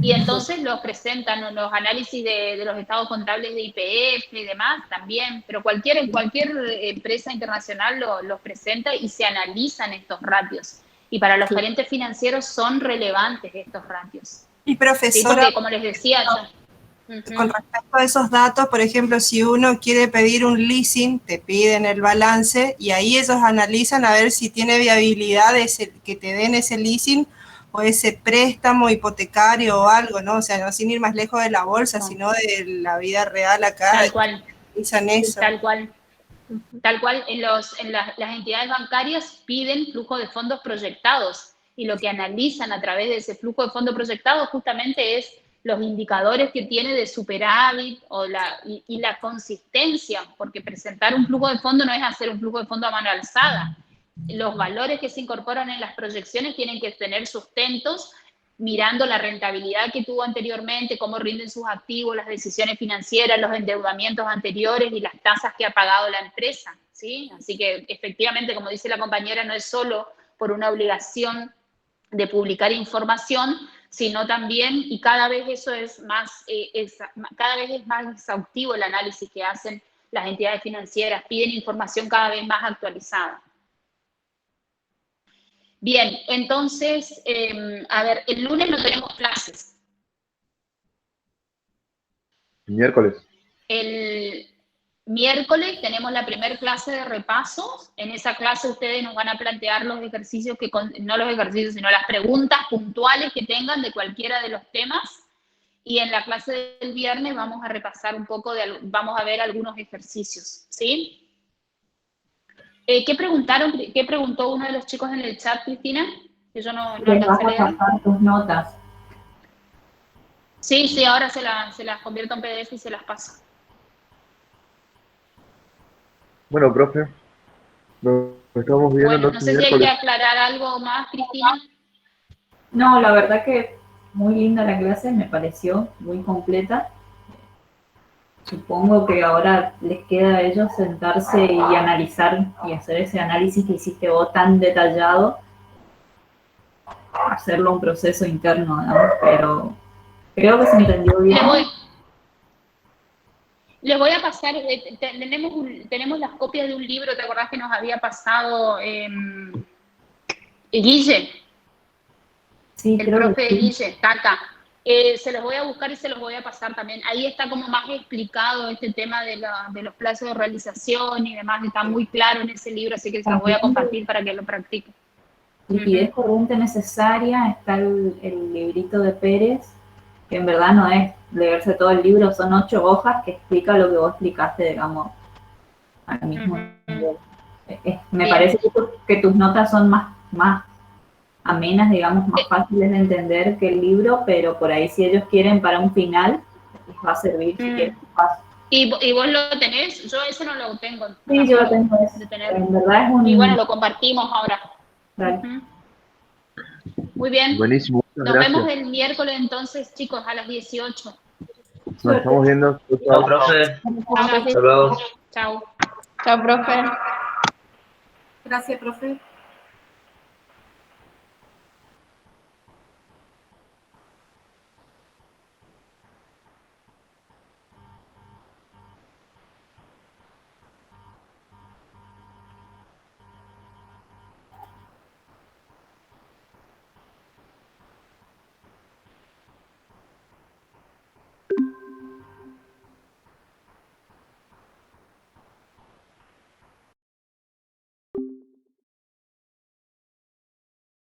Y entonces los presentan, los análisis de los estados contables de YPF y demás también, pero cualquier empresa internacional los presenta y se analizan estos ratios. Y para los gerentes financieros son relevantes estos ratios. Y profesora, sí, porque, como les decía, con respecto a esos datos, por ejemplo, si uno quiere pedir un leasing, te piden el balance y ahí ellos analizan a ver si tiene viabilidad que te den ese leasing o ese préstamo hipotecario o algo, ¿no? O sea, no sin ir más lejos de la bolsa, sino de la vida real acá. Tal cual. Analizan eso. Tal cual. Tal cual, las entidades bancarias piden flujo de fondos proyectados y lo que analizan a través de ese flujo de fondos proyectados justamente es los indicadores que tiene de superávit y la consistencia, porque presentar un flujo de fondo no es hacer un flujo de fondo a mano alzada. Los valores que se incorporan en las proyecciones tienen que tener sustentos mirando la rentabilidad que tuvo anteriormente, cómo rinden sus activos, las decisiones financieras, los endeudamientos anteriores y las tasas que ha pagado la empresa, ¿sí? Así que efectivamente, como dice la compañera, no es solo por una obligación de publicar información, sino también, y cada vez eso cada vez es más exhaustivo el análisis que hacen las entidades financieras, piden información cada vez más actualizada. Bien, entonces, a ver, el lunes no tenemos clases. Miércoles. El miércoles tenemos la primera clase de repaso. En esa clase ustedes nos van a plantear los ejercicios, no los ejercicios, sino las preguntas puntuales que tengan de cualquiera de los temas. Y en la clase del viernes vamos a repasar un poco, vamos a ver algunos ejercicios, ¿sí? ¿Qué preguntó uno de los chicos en el chat, Cristina? Que yo no Les vas a pasar tus notas. Sí, ahora se las convierto en PDF y se las paso. Bueno, profe, nos estamos viendo. Bueno, no sé si hay que aclarar algo más, Cristina. No, la verdad que muy linda la clase, me pareció muy completa. Supongo que ahora les queda a ellos sentarse y analizar y hacer ese análisis que hiciste vos tan detallado, hacerlo un proceso interno, ¿no? Pero creo que se entendió bien. Les voy a pasar, tenemos las copias de un libro, ¿te acordás que nos había pasado Guille? Sí, el profe Guille, está acá. Se los voy a buscar y se los voy a pasar también. Ahí está como más explicado este tema de los plazos de realización y demás, está muy claro en ese libro, así que se los voy a compartir para que lo practiquen. Liquidez corriente necesaria, está el librito de Pérez, que en verdad no es leerse todo el libro, son 8 hojas que explica lo que vos explicaste, digamos, al mismo nivel. Me parece que tus notas son más amenas, digamos, más fáciles de entender que el libro, pero por ahí si ellos quieren para un final, les va a servir si quieren. ¿Y vos lo tenés? Yo eso no lo tengo. Sí, yo lo tengo. En verdad es y bueno, lo compartimos ahora. Vale. Muy bien. Buenísimo. Nos vemos el miércoles entonces, chicos, a las 18. Nos estamos viendo. Chao, profe. Hasta luego. Chao. Chao, profe. Gracias, profe.